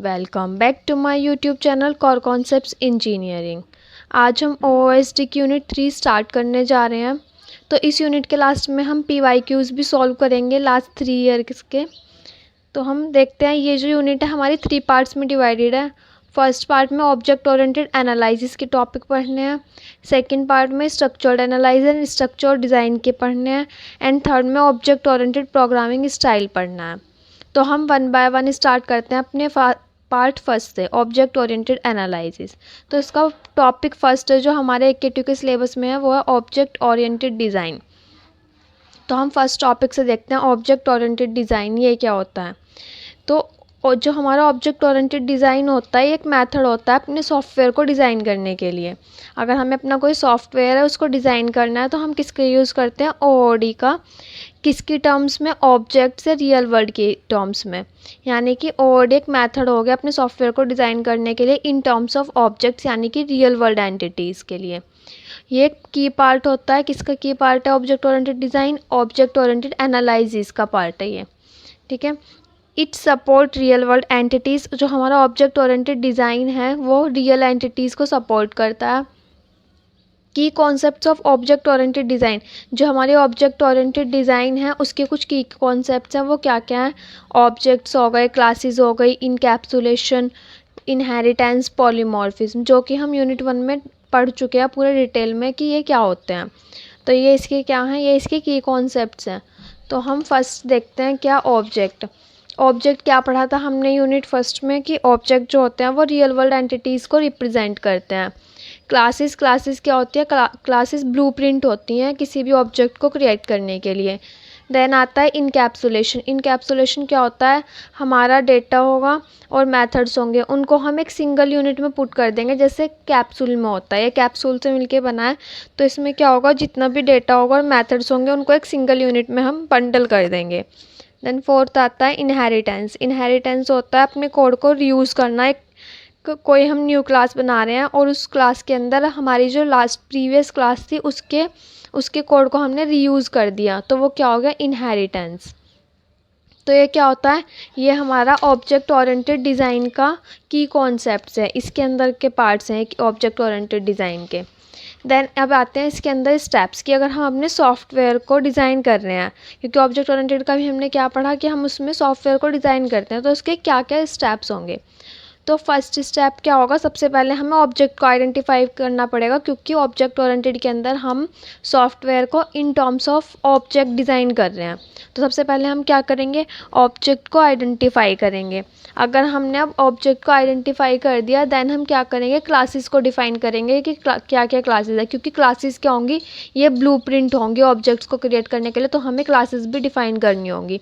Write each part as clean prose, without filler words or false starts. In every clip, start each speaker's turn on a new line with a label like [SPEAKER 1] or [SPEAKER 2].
[SPEAKER 1] Welcome back to my YouTube channel core concepts engineering. आज हम OSD की unit 3 start करने जा रहे हैं। तो इस यूनिट के लास्ट में हम पीवाईक्यूज़ भी सॉल्व करेंगे लास्ट 3 ईयर के। तो हम देखते हैं, ये जो यूनिट है हमारी 3 पार्ट्स में डिवाइडेड है। फर्स्ट पार्ट में ऑब्जेक्ट ओरिएंटेड एनालिसिस के टॉपिक पढ़ने हैं, सेकंड पार्ट में structured analyser and structure design के पढ़ने हैं, एंड थर्ड में ऑब्जेक्ट ओरिएंटेड प्रोग्रामिंग स्टाइल पढ़ना है। तो हम 1 बाय 1 स्टार्ट करते हैं अपने पार्ट फर्स्ट से, ऑब्जेक्ट ओरिएंटेड एनालिसिस। तो इसका टॉपिक फर्स्ट जो हमारे AKTU के सिलेबस में है वो है ऑब्जेक्ट ओरिएंटेड डिज़ाइन। तो हम फर्स्ट टॉपिक से देखते हैं ऑब्जेक्ट ओरिएंटेड डिज़ाइन, ये क्या होता है। तो और जो हमारा ऑब्जेक्ट ओरिएंटेड डिज़ाइन होता है, एक मेथड होता है अपने सॉफ्टवेयर को डिज़ाइन करने के लिए। अगर हमें अपना कोई सॉफ्टवेयर है उसको डिज़ाइन करना है तो हम किसका यूज़ करते हैं, OOD का। किसकी टर्म्स में, ऑब्जेक्ट से रियल वर्ल्ड की टर्म्स में। यानी कि OOD एक मेथड हो गया अपने सॉफ्टवेयर को डिज़ाइन करने के लिए इन टर्म्स ऑफ ऑब्जेक्ट्स, यानी कि रियल वर्ल्ड एंटिटीज़ के लिए। ये एक की पार्ट होता है। किसका की पार्ट है object oriented design, object oriented analysis का पार्ट है ये, ठीक है। It support real world entities. जो हमारा ऑब्जेक्ट ओरिएंटेड डिज़ाइन है वो रियल एंटिटीज़ को सपोर्ट करता है। की concepts of object oriented design, जो हमारे ऑब्जेक्ट ओरिएंटेड डिज़ाइन है उसके कुछ की कॉन्सेप्ट्स हैं, वो क्या क्या हैं। ऑब्जेक्ट्स हो गए, क्लासेस हो गई, इनकैप्सुलेशन, इनहेरिटेंस, पॉलीमॉर्फिज्म, जो कि हम यूनिट 1 में पढ़ चुके हैं पूरे डिटेल में कि ये क्या होते हैं। तो ये इसके क्या हैं, ये इसके की कॉन्सेप्ट्स हैं। तो हम फर्स्ट देखते हैं क्या ऑब्जेक्ट। ऑब्जेक्ट क्या पढ़ा था हमने यूनिट फर्स्ट में कि ऑब्जेक्ट जो होते हैं वो रियल वर्ल्ड एंटिटीज़ को रिप्रेजेंट करते हैं। क्लासेस क्या होती है, क्लासेस ब्लूप्रिंट होती हैं किसी भी ऑब्जेक्ट को क्रिएट करने के लिए। देन आता है इनकैप्सुलेशन। इनकैप्सुलेशन क्या होता है, हमारा डेटा होगा और मेथड्स होंगे, उनको हम एक सिंगल यूनिट में पुट कर देंगे, जैसे कैप्सूल में होता है, ये कैप्सूल से मिलके बना है। तो इसमें क्या होगा, जितना भी डेटा होगा और मेथड्स होंगे उनको एक सिंगल यूनिट में हम बंडल कर देंगे। देन फोर्थ आता है इनहेरिटेंस। इनहेरिटेंस होता है अपने कोड को रीयूज़ करना। एक कोई हम न्यू क्लास बना रहे हैं और उस क्लास के अंदर हमारी जो लास्ट प्रीवियस क्लास थी उसके कोड को हमने रीयूज़ कर दिया, तो वो क्या हो गया, इनहेरिटेंस। तो ये क्या होता है, ये हमारा ऑब्जेक्ट ओरिएंटेड डिज़ाइन का की कॉन्सेप्ट्स है, इसके अंदर के पार्ट्स हैं ऑब्जेक्ट ओरिएंटेड डिज़ाइन के। देन अब आते हैं इसके अंदर स्टेप्स की। अगर हम अपने सॉफ्टवेयर को डिज़ाइन कर रहे हैं, क्योंकि ऑब्जेक्ट ओरिएंटेड का भी हमने क्या पढ़ा कि हम उसमें सॉफ्टवेयर को डिज़ाइन करते हैं, तो उसके क्या क्या स्टेप्स होंगे। तो फर्स्ट स्टेप क्या होगा, सबसे पहले हमें ऑब्जेक्ट को आइडेंटिफाई करना पड़ेगा, क्योंकि ऑब्जेक्ट ओरिएंटेड के अंदर हम सॉफ्टवेयर को in terms of object design कर रहे हैं। तो सबसे पहले हम क्या करेंगे, ऑब्जेक्ट को आइडेंटिफाई करेंगे। अगर हमने अब ऑब्जेक्ट को आइडेंटिफाई कर दिया, देन हम क्या करेंगे, क्लासेस को डिफ़ाइन करेंगे कि क्या क्या क्लासेस है, क्योंकि क्लासेस क्या होंगी, ये ब्लूप्रिंट होंगी ऑब्जेक्ट्स को क्रिएट करने के लिए, तो हमें क्लासेस भी डिफ़ाइन करनी होंगी।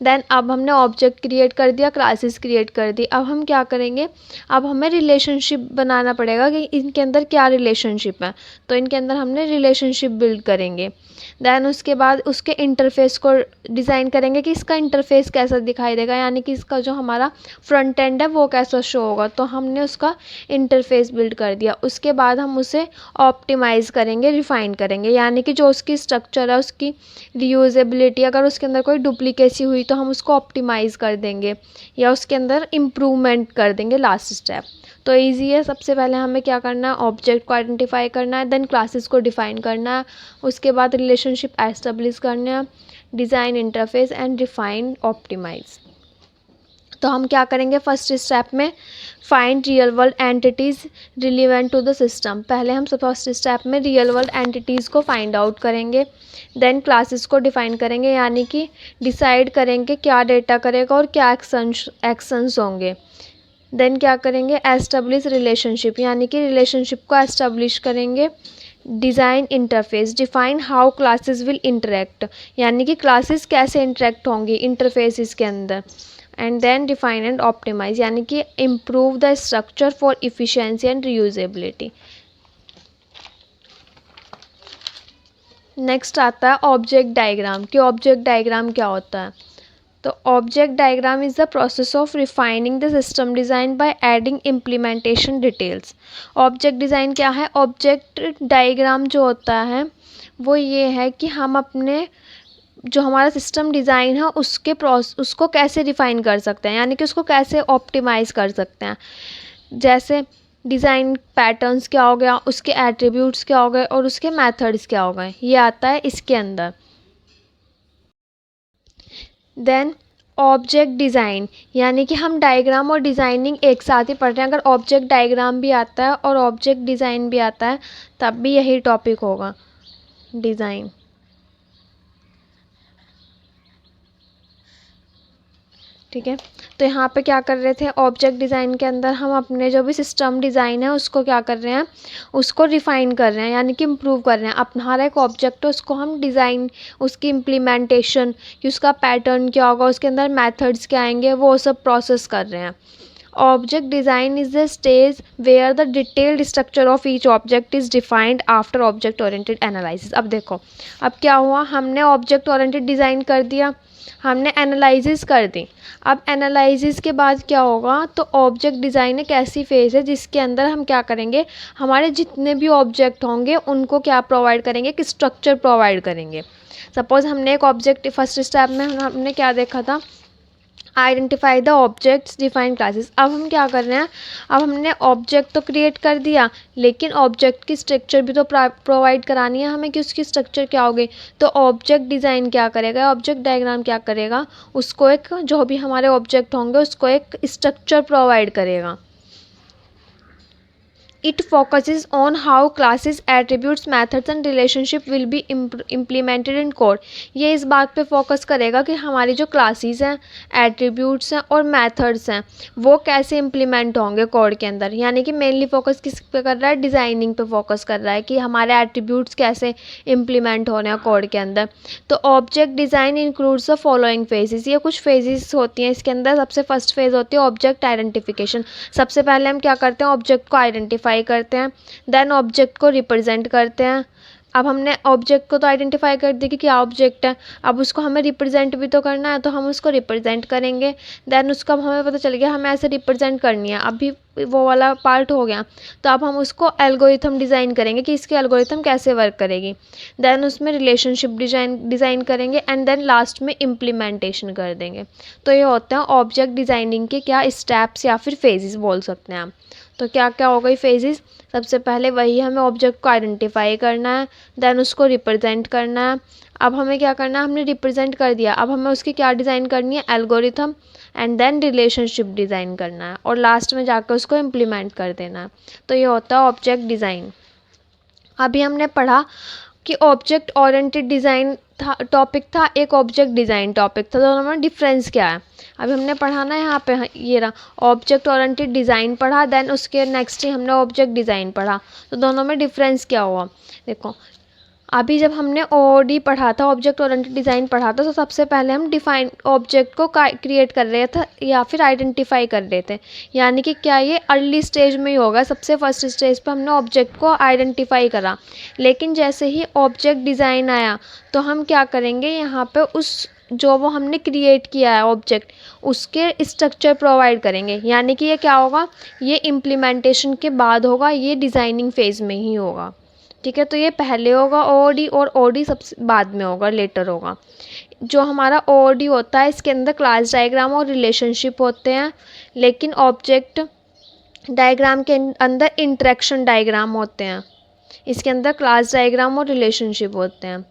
[SPEAKER 1] देन अब हमने ऑब्जेक्ट क्रिएट कर दिया, क्लासेस क्रिएट कर दी, अब हम क्या करेंगे, अब हमें रिलेशनशिप बनाना पड़ेगा कि इनके अंदर क्या रिलेशनशिप है। तो इनके अंदर हमने रिलेशनशिप बिल्ड करेंगे। देन उसके बाद उसके इंटरफेस को डिज़ाइन करेंगे कि इसका इंटरफेस कैसा दिखाई देगा, यानी कि इसका जो हमारा फ्रंट एंड है वो कैसा शो होगा, तो हमने उसका इंटरफेस बिल्ड कर दिया। उसके बाद हम उसे ऑप्टिमाइज़ करेंगे, रिफ़ाइन करेंगे, यानी कि जो उसकी स्ट्रक्चर है, उसकी रीयूजेबिलिटी, अगर उसके अंदर कोई डुप्लीकेसी हुई तो हम उसको ऑप्टिमाइज़ कर देंगे या उसके अंदर इम्प्रूवमेंट कर देंगे लास्ट स्टेप। तो ईजी है। सबसे पहले हमें क्या करना है, ऑब्जेक्ट को आइडेंटिफाई करना है, देन क्लासेस को डिफ़ाइन करना है, उसके बाद रिलेशनशिप एस्टेब्लिश करना है, design, interface and refine, optimise. तो हम क्या करेंगे, फर्स्ट स्टेप में find real world entities relevant to the system. पहले हम फर्स्ट स्टेप में रियल वर्ल्ड एंटिटीज़ को फाइंड आउट करेंगे। देन क्लासेस को डिफ़ाइन करेंगे, यानी कि डिसाइड करेंगे क्या डेटा करेगा और क्या एक्शंस होंगे। देन क्या करेंगे, एस्टेब्लिश रिलेशनशिप, यानी कि रिलेशनशिप को एस्टेब्लिश करेंगे। Design interface, define how classes will interact, यानी कि क्लासेस कैसे इंटरेक्ट होंगी इंटरफेसिस के अंदर। And then define and optimize, यानी कि improve the structure for efficiency and reusability. Next आता है ऑब्जेक्ट डायग्राम कि ऑब्जेक्ट डायग्राम क्या होता है। तो object diagram is the process of refining the system design by adding implementation details. Object design क्या है, ऑब्जेक्ट डायग्राम जो होता है वो ये है कि हम अपने जो हमारा सिस्टम डिज़ाइन है उसको कैसे रिफ़ाइन कर सकते हैं, यानी कि उसको कैसे ऑप्टिमाइज़ कर सकते हैं। जैसे डिज़ाइन पैटर्न्स क्या हो गया, उसके एट्रीब्यूट्स क्या हो गए और उसके मेथड्स क्या हो गए, ये आता है इसके अंदर। देन ऑब्जेक्ट डिज़ाइन, यानी कि हम डायग्राम और डिज़ाइनिंग एक साथ ही पढ़ रहे हैं। अगर ऑब्जेक्ट डायग्राम भी आता है और ऑब्जेक्ट डिज़ाइन भी आता है तब भी यही टॉपिक होगा, डिज़ाइन। ठीक है, तो यहाँ पे क्या कर रहे थे, ऑब्जेक्ट डिज़ाइन के अंदर हम अपने जो भी सिस्टम डिज़ाइन है उसको क्या कर रहे हैं, उसको रिफ़ाइन कर रहे हैं, यानी कि इम्प्रूव कर रहे हैं। अपना हर एक ऑब्जेक्ट है उसको हम डिज़ाइन, उसकी इम्प्लीमेंटेशन, कि उसका पैटर्न क्या होगा, उसके अंदर मेथड्स क्या आएंगे, वो सब प्रोसेस कर रहे हैं। Object design is the stage where the detailed structure of each object is defined after object oriented analysis. अब देखो, अब क्या हुआ, हमने ऑब्जेक्ट ओरिएंटेड डिज़ाइन कर दिया, हमने एनालिसिस कर दी। अब एनालिसिस के बाद क्या होगा, तो ऑब्जेक्ट डिज़ाइन एक ऐसी फेज़ है जिसके अंदर हम क्या करेंगे, हमारे जितने भी ऑब्जेक्ट होंगे उनको क्या प्रोवाइड करेंगे, एक स्ट्रक्चर प्रोवाइड करेंगे। सपोज़ हमने एक ऑब्जेक्ट, फर्स्ट स्टेप में हमने क्या देखा था, identify the objects define classes. अब हम क्या कर रहे हैं, अब हमने ऑब्जेक्ट तो क्रिएट कर दिया, लेकिन ऑब्जेक्ट की स्ट्रक्चर भी तो प्रोवाइड करानी है हमें कि उसकी स्ट्रक्चर क्या होगी। तो ऑब्जेक्ट डिज़ाइन क्या करेगा, ऑब्जेक्ट डायग्राम क्या करेगा, उसको एक, जो भी हमारे ऑब्जेक्ट होंगे उसको एक स्ट्रक्चर प्रोवाइड करेगा। It focuses on how classes, attributes, methods and relationship will be implemented in code। ये इस बात पे फोकस करेगा कि हमारी जो क्लासेस हैं, एट्रीब्यूट्स हैं और मेथड्स हैं वो कैसे इम्प्लीमेंट होंगे कोड के अंदर। यानी कि मेनली फोकस किस पे कर रहा है, डिज़ाइनिंग पे फोकस कर रहा है कि हमारे एट्रीब्यूट्स कैसे इम्प्लीमेंट होने हैं कोड के अंदर। तो object design includes the following phases, ये कुछ फेजेस होती हैं इसके अंदर। सबसे फर्स्ट फेज़ होती है ऑब्जेक्ट आइडेंटिफिकेशन। सबसे पहले हम क्या करते हैं, ऑब्जेक्ट को आइडेंटिफाई करते हैं, देन ऑब्जेक्ट को रिप्रेजेंट करते हैं। अब हमने ऑब्जेक्ट को तो आइडेंटिफाई कर दिया कि क्या ऑब्जेक्ट है, अब उसको हमें रिप्रेजेंट भी तो करना है, तो हम उसको रिप्रेजेंट करेंगे। देन उसका हमें पता चल गया हमें ऐसे रिप्रेजेंट करनी है, अभी वो वाला पार्ट हो गया। तो अब हम उसको एल्गोरिथम डिज़ाइन करेंगे कि इसकी एल्गोरिथम कैसे वर्क करेगी। देन उसमें रिलेशनशिप डिज़ाइन करेंगे एंड देन लास्ट में इम्प्लीमेंटेशन कर देंगे। तो ये होते हैं ऑब्जेक्ट डिज़ाइनिंग के क्या स्टेप्स या फिर फेजेस बोल सकते हैं आप। तो क्या क्या हो गई फेजेस, सबसे पहले वही हमें ऑब्जेक्ट को आइडेंटिफाई करना है, देन उसको रिप्रेजेंट करना है। अब हमें क्या करना है, हमने रिप्रेजेंट कर दिया, अब हमें उसकी क्या डिज़ाइन करनी है, algorithm, and then relationship design करना है और लास्ट में जाकर उसको इम्प्लीमेंट कर देना है। तो ये होता है ऑब्जेक्ट डिज़ाइन। अभी हमने पढ़ा कि ऑब्जेक्ट ओरिएंटेड डिज़ाइन था, टॉपिक था, एक ऑब्जेक्ट डिज़ाइन टॉपिक था, दोनों में डिफरेंस क्या है। अभी हमने पढ़ा ना, यहाँ पे ये रहा ऑब्जेक्ट ओरिएंटेड डिज़ाइन पढ़ा, देन उसके नेक्स्ट ही हमने ऑब्जेक्ट डिज़ाइन पढ़ा। तो दोनों में डिफरेंस क्या हुआ, देखो अभी जब हमने ओओडी पढ़ा था, ऑब्जेक्ट ओरिएंटेड डिज़ाइन पढ़ा था, तो सबसे पहले हम डिफाइन ऑब्जेक्ट को क्रिएट कर रहे थे या फिर आइडेंटिफाई कर रहे थे। यानी कि क्या ये अर्ली स्टेज में ही होगा, सबसे फर्स्ट स्टेज पे हमने ऑब्जेक्ट को आइडेंटिफाई करा। लेकिन जैसे ही ऑब्जेक्ट डिज़ाइन आया तो हम क्या करेंगे, यहाँ पे उस जो वो हमने क्रिएट किया है ऑब्जेक्ट, उसके स्ट्रक्चर प्रोवाइड करेंगे। यानी कि ये क्या होगा, ये इम्प्लीमेंटेशन के बाद होगा, ये डिज़ाइनिंग फेज़ में ही होगा। ठीक है, तो ये पहले होगा ओओडी और ओडी सबसे बाद में होगा, लेटर होगा। जो हमारा ओओडी होता है इसके अंदर क्लास डायग्राम और रिलेशनशिप होते हैं, लेकिन ऑब्जेक्ट डायग्राम के अंदर इंटरेक्शन डायग्राम होते हैं, इसके अंदर क्लास डायग्राम और रिलेशनशिप होते हैं।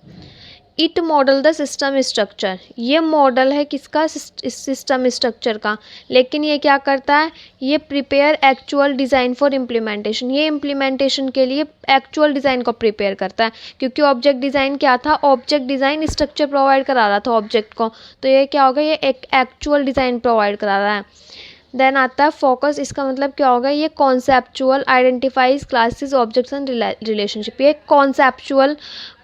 [SPEAKER 1] It model the system structure, ये मॉडल है किसका, सिस्टम स्ट्रक्चर का। लेकिन ये क्या करता है, ये prepare actual design for implementation, ये इम्प्लीमेंटेशन के लिए एक्चुअल डिज़ाइन को प्रिपेयर करता है। क्योंकि ऑब्जेक्ट डिज़ाइन क्या था, ऑब्जेक्ट डिज़ाइन स्ट्रक्चर प्रोवाइड करा रहा था ऑब्जेक्ट को, तो ये क्या होगा, ये एक एक्चुअल डिज़ाइन प्रोवाइड करा रहा है। देन आता है फोकस, इसका मतलब क्या होगा, ये conceptual identifies classes objects and relationship. ये कॉन्सेप्चुअल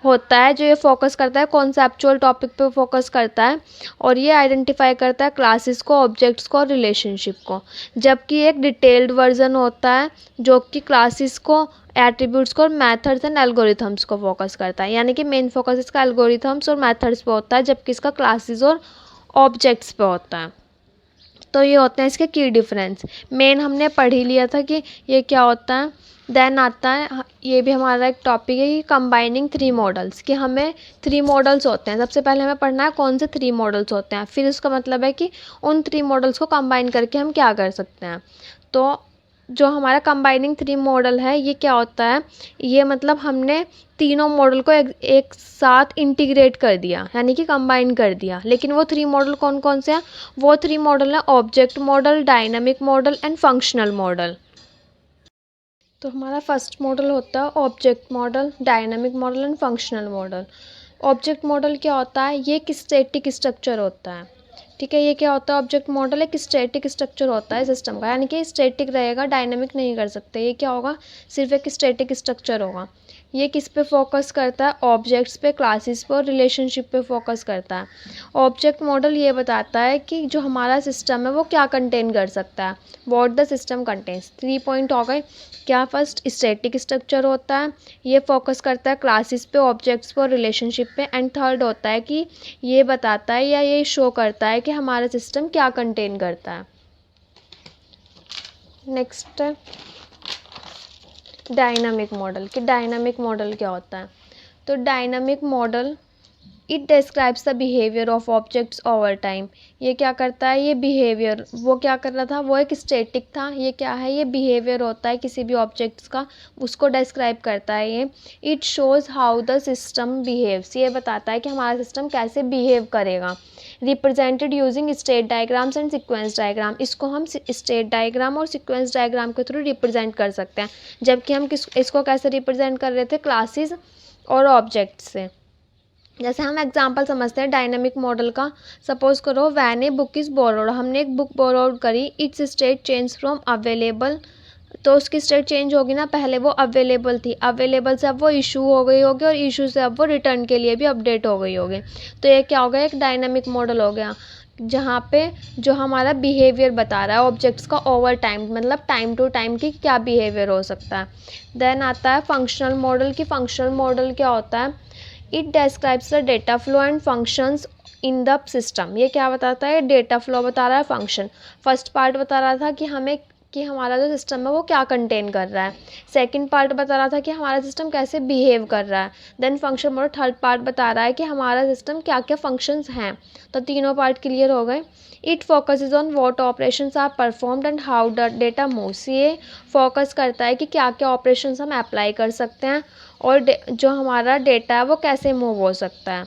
[SPEAKER 1] होता है, जो ये फोकस करता है कॉन्सेप्चुअल टॉपिक पे फोकस करता है, और ये आइडेंटिफाई करता है क्लासेस को, ऑब्जेक्ट्स को और रिलेशनशिप को। जबकि एक डिटेल्ड वर्जन होता है जो कि क्लासेस को, एट्रीब्यूट्स को और मेथड्स एंड एल्गोरिथम्स को फोकस करता है। यानी कि मेन फोकस इसका एल्गोरिथम्स और मेथड्स पे होता है, जबकि इसका क्लासेस और ऑब्जेक्ट्स पे होता है। तो ये होते हैं इसके की डिफरेंस। मेन हमने पढ़ ही लिया था कि ये क्या होता है, देन आता है, ये भी हमारा एक टॉपिक है कि कंबाइनिंग 3 मॉडल्स, कि हमें 3 मॉडल्स होते हैं। सबसे पहले हमें पढ़ना है कौन से 3 मॉडल्स होते हैं, फिर उसका मतलब है कि उन 3 मॉडल्स को कंबाइन करके हम क्या कर सकते हैं। तो जो हमारा कंबाइनिंग 3 मॉडल है ये क्या होता है, ये मतलब हमने तीनों मॉडल को एक साथ इंटीग्रेट कर दिया, यानी कि कंबाइन कर दिया। लेकिन वो 3 मॉडल कौन कौन से हैं, वो 3 मॉडल हैं object model, dynamic model and functional model. तो हमारा फर्स्ट मॉडल होता है object model, dynamic model and functional model. Object model क्या होता है, ये एक स्टैटिक स्ट्रक्चर होता है। ठीक है, ये क्या होता है, ऑब्जेक्ट मॉडल एक स्टैटिक स्ट्रक्चर होता है सिस्टम का, यानी कि स्टैटिक रहेगा, डायनामिक नहीं कर सकते। ये क्या होगा, सिर्फ एक स्टैटिक स्ट्रक्चर होगा। ये किस पे फोकस करता है, ऑब्जेक्ट्स पे, क्लासेस पे और रिलेशनशिप पे फोकस करता है। ऑब्जेक्ट मॉडल ये बताता है कि जो हमारा सिस्टम है वो क्या कंटेन कर सकता है, what the system contains. 3 point हो गए। क्या, फर्स्ट स्टैटिक स्ट्रक्चर होता है, ये फोकस करता है क्लासेस पे, ऑब्जेक्ट्स पे और रिलेशनशिप पे। एंड थर्ड होता है कि ये बताता है या ये शो करता है कि हमारा सिस्टम क्या कंटेन करता है। नेक्स्ट डायनामिक मॉडल, कि डायनामिक मॉडल क्या होता है। तो dynamic model it describes the behaviour of objects over time. ये क्या करता है, ये बिहेवियर, वो क्या कर रहा था, वो एक स्टैटिक था, ये क्या है, ये बिहेवियर होता है किसी भी ऑब्जेक्ट्स का, उसको डिस्क्राइब करता है ये। It shows how the system behaves, ये बताता है कि हमारा सिस्टम कैसे बिहेव करेगा। Represented using state diagrams and sequence diagram, इसको हम स्टेट डायग्राम और सीक्वेंस डायग्राम के थ्रू रिप्रेजेंट कर सकते हैं। जबकि हम इसको कैसे रिप्रेजेंट कर रहे थे, क्लासेस और ऑब्जेक्ट्स से। जैसे हम एग्जांपल समझते हैं डायनामिक मॉडल का। सपोज करो when a book is borrowed, हमने एक बुक बोरोड करी, it's state change from available, तो उसकी स्टेट चेंज होगी ना, पहले वो अवेलेबल थी, अवेलेबल से अब वो इशू हो गई होगी और इशू से अब वो रिटर्न के लिए भी अपडेट हो गई होगी। तो ये क्या हो गया, एक डायनामिक मॉडल हो गया, जहाँ पे जो हमारा बिहेवियर बता रहा है ऑब्जेक्ट्स का ओवर टाइम, मतलब टाइम टू टाइम की क्या बिहेवियर हो सकता है। देन आता है फंक्शनल मॉडल, की फंक्शनल मॉडल क्या होता है, it describes the data flow and functions in the system. ये क्या बताता है, डेटा फ्लो बता रहा है, फंक्शन। फर्स्ट पार्ट बता रहा था कि हमें, कि हमारा जो सिस्टम है वो क्या कंटेन कर रहा है। सेकंड पार्ट बता रहा था कि हमारा सिस्टम कैसे बिहेव कर रहा है। Then function model third part बता रहा है कि हमारा सिस्टम क्या क्या फंक्शंस हैं। तो तीनों पार्ट क्लियर हो गए। It focuses on what operations are performed and how the data moves, ये फोकस करता है कि क्या क्या ऑपरेशंस हम अप्लाई कर सकते हैं और जो हमारा डेटा है वो कैसे मूव हो सकता है।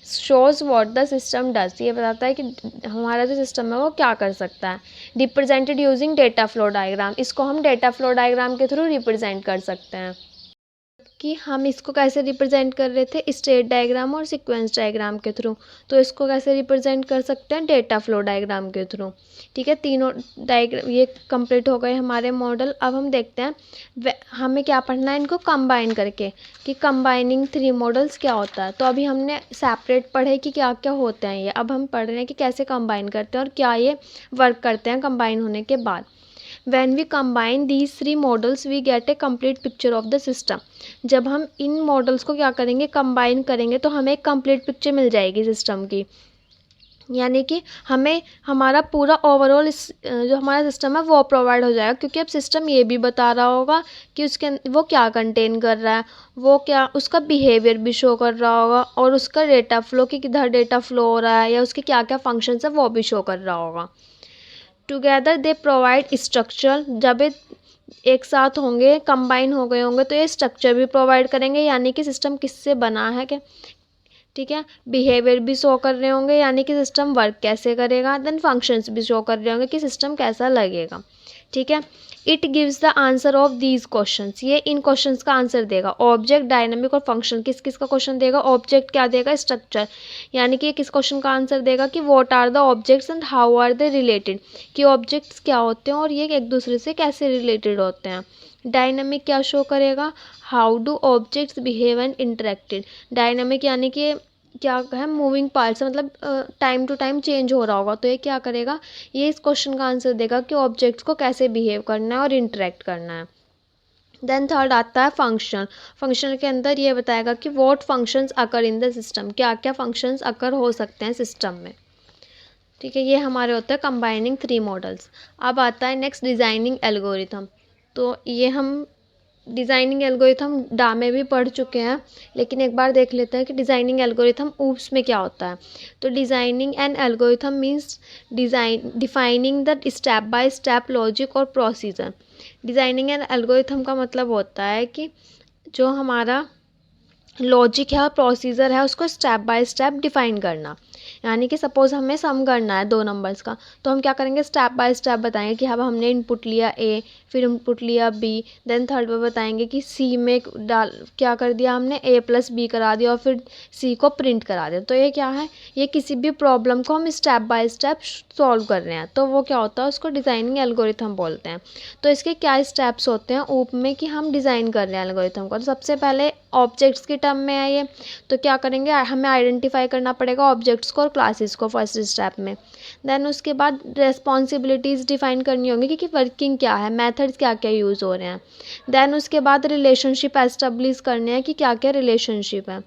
[SPEAKER 1] Shows what the system does, ये बताता है कि हमारा जो सिस्टम है वो क्या कर सकता है। Represented using data flow diagram, इसको हम डेटा फ्लो डायग्राम के थ्रू रिप्रेजेंट कर सकते हैं। कि हम इसको कैसे रिप्रेजेंट कर रहे थे, स्टेट डायग्राम और सीक्वेंस डायग्राम के थ्रू। तो इसको कैसे रिप्रेजेंट कर सकते हैं, डेटा फ्लो डायग्राम के थ्रू। ठीक है, तीनों डायग्राम ये कंप्लीट हो गए हमारे मॉडल। अब हम देखते हैं हमें क्या पढ़ना है इनको कंबाइन करके, कि कंबाइनिंग 3 मॉडल्स क्या होता है। तो अभी हमने सेपरेट पढ़े कि क्या क्या होते हैं ये, अब हम पढ़ रहे हैं कि कैसे कंबाइन करते हैं और क्या ये वर्क करते हैं कंबाइन होने के बाद। When we combine these 3 models we get a complete picture of the system। जब हम इन मॉडल्स को क्या करेंगे, कंबाइन करेंगे, तो हमें एक कंप्लीट पिक्चर मिल जाएगी सिस्टम की। यानी कि हमें हमारा पूरा ओवरऑल जो हमारा सिस्टम है वो प्रोवाइड हो जाएगा, क्योंकि अब सिस्टम ये भी बता रहा होगा कि उसके वो क्या कंटेन कर रहा है, वो क्या उसका बिहेवियर भी शो कर रहा होगा, और उसका डेटा फ्लो कि किधर डेटा फ्लो हो रहा है या उसके क्या क्या फंक्शंस है वो भी शो कर रहा होगा। टुगेदर दे प्रोवाइड स्ट्रक्चर, जब एक साथ होंगे, कंबाइन हो गए होंगे, तो ये स्ट्रक्चर भी प्रोवाइड करेंगे, यानी कि सिस्टम किससे बना है क्या। ठीक है, बिहेवियर भी शो कर रहे होंगे, यानी कि सिस्टम वर्क कैसे करेगा। देन फंक्शंस भी शो कर रहे होंगे कि सिस्टम कैसा लगेगा। ठीक है, it gives the answer of these questions, ये इन क्वेश्चंस का आंसर देगा। ऑब्जेक्ट, डायनामिक और फंक्शन, किस किस का क्वेश्चन देगा, ऑब्जेक्ट क्या देगा, स्ट्रक्चर, यानी कि किस क्वेश्चन का आंसर देगा कि what are the objects and how are they related, कि ऑब्जेक्ट्स क्या होते हैं और ये एक दूसरे से कैसे रिलेटेड होते हैं। डायनामिक क्या शो करेगा, how do objects behave and interacted. Dynamic यानी कि क्या है, मूविंग पार्ट्स, मतलब टाइम टू टाइम चेंज हो रहा होगा, तो ये क्या करेगा, ये इस क्वेश्चन का आंसर देगा कि ऑब्जेक्ट्स को कैसे बिहेव करना है और इंटरेक्ट करना है। देन थर्ड आता है फंक्शन। फंक्शन के अंदर ये बताएगा कि what functions occur in the system, क्या क्या फंक्शंस अकर हो सकते हैं सिस्टम में। ठीक है, ये हमारे होते हैं कंबाइनिंग 3 मॉडल्स। अब आता है नेक्स्ट डिज़ाइनिंग एल्गोरिथम। तो ये हम डिज़ाइनिंग एल्गोरिथम डा में भी पढ़ चुके हैं, लेकिन एक बार देख लेते हैं कि डिज़ाइनिंग एल्गोरिथम ऊप्स में क्या होता है। तो designing an algorithm means defining the step by step logic और प्रोसीजर। डिज़ाइनिंग एन एल्गोरिथम का मतलब होता है कि जो हमारा लॉजिक है और प्रोसीजर है उसको स्टेप बाय स्टेप डिफाइन करना। यानी कि सपोज़ हमें सम करना है 2 नंबर्स का, तो हम क्या करेंगे, स्टेप बाय स्टेप बताएंगे कि अब हमने इनपुट लिया ए, फिर इनपुट लिया बी, देन थर्ड पे बताएंगे कि सी में डाल क्या कर दिया हमने, ए प्लस बी करा दिया और फिर सी को प्रिंट करा दिया। तो ये क्या है, ये किसी भी प्रॉब्लम को हम स्टेप बाय स्टेप सॉल्व कर रहे हैं, तो वो क्या होता है, उसको डिज़ाइनिंग एल्गोरिथम बोलते हैं। तो इसके क्या स्टेप्स होते हैं ऊप में कि हम डिज़ाइन कर रहे हैं एल्गोरिथम को। तो सबसे पहले ऑब्जेक्ट्स की टर्म में है ये, तो क्या करेंगे, हमें आइडेंटिफाई करना पड़ेगा ऑब्जेक्ट्स को और क्लासेस को फर्स्ट स्टेप में। देन उसके बाद रेस्पॉन्सिबिलिटीज़ डिफाइन करनी होंगी कि वर्किंग क्या है, मेथड्स क्या क्या यूज़ हो रहे हैं। देन उसके बाद रिलेशनशिप एस्टेब्लिश करने हैं कि क्या क्या रिलेशनशिप है।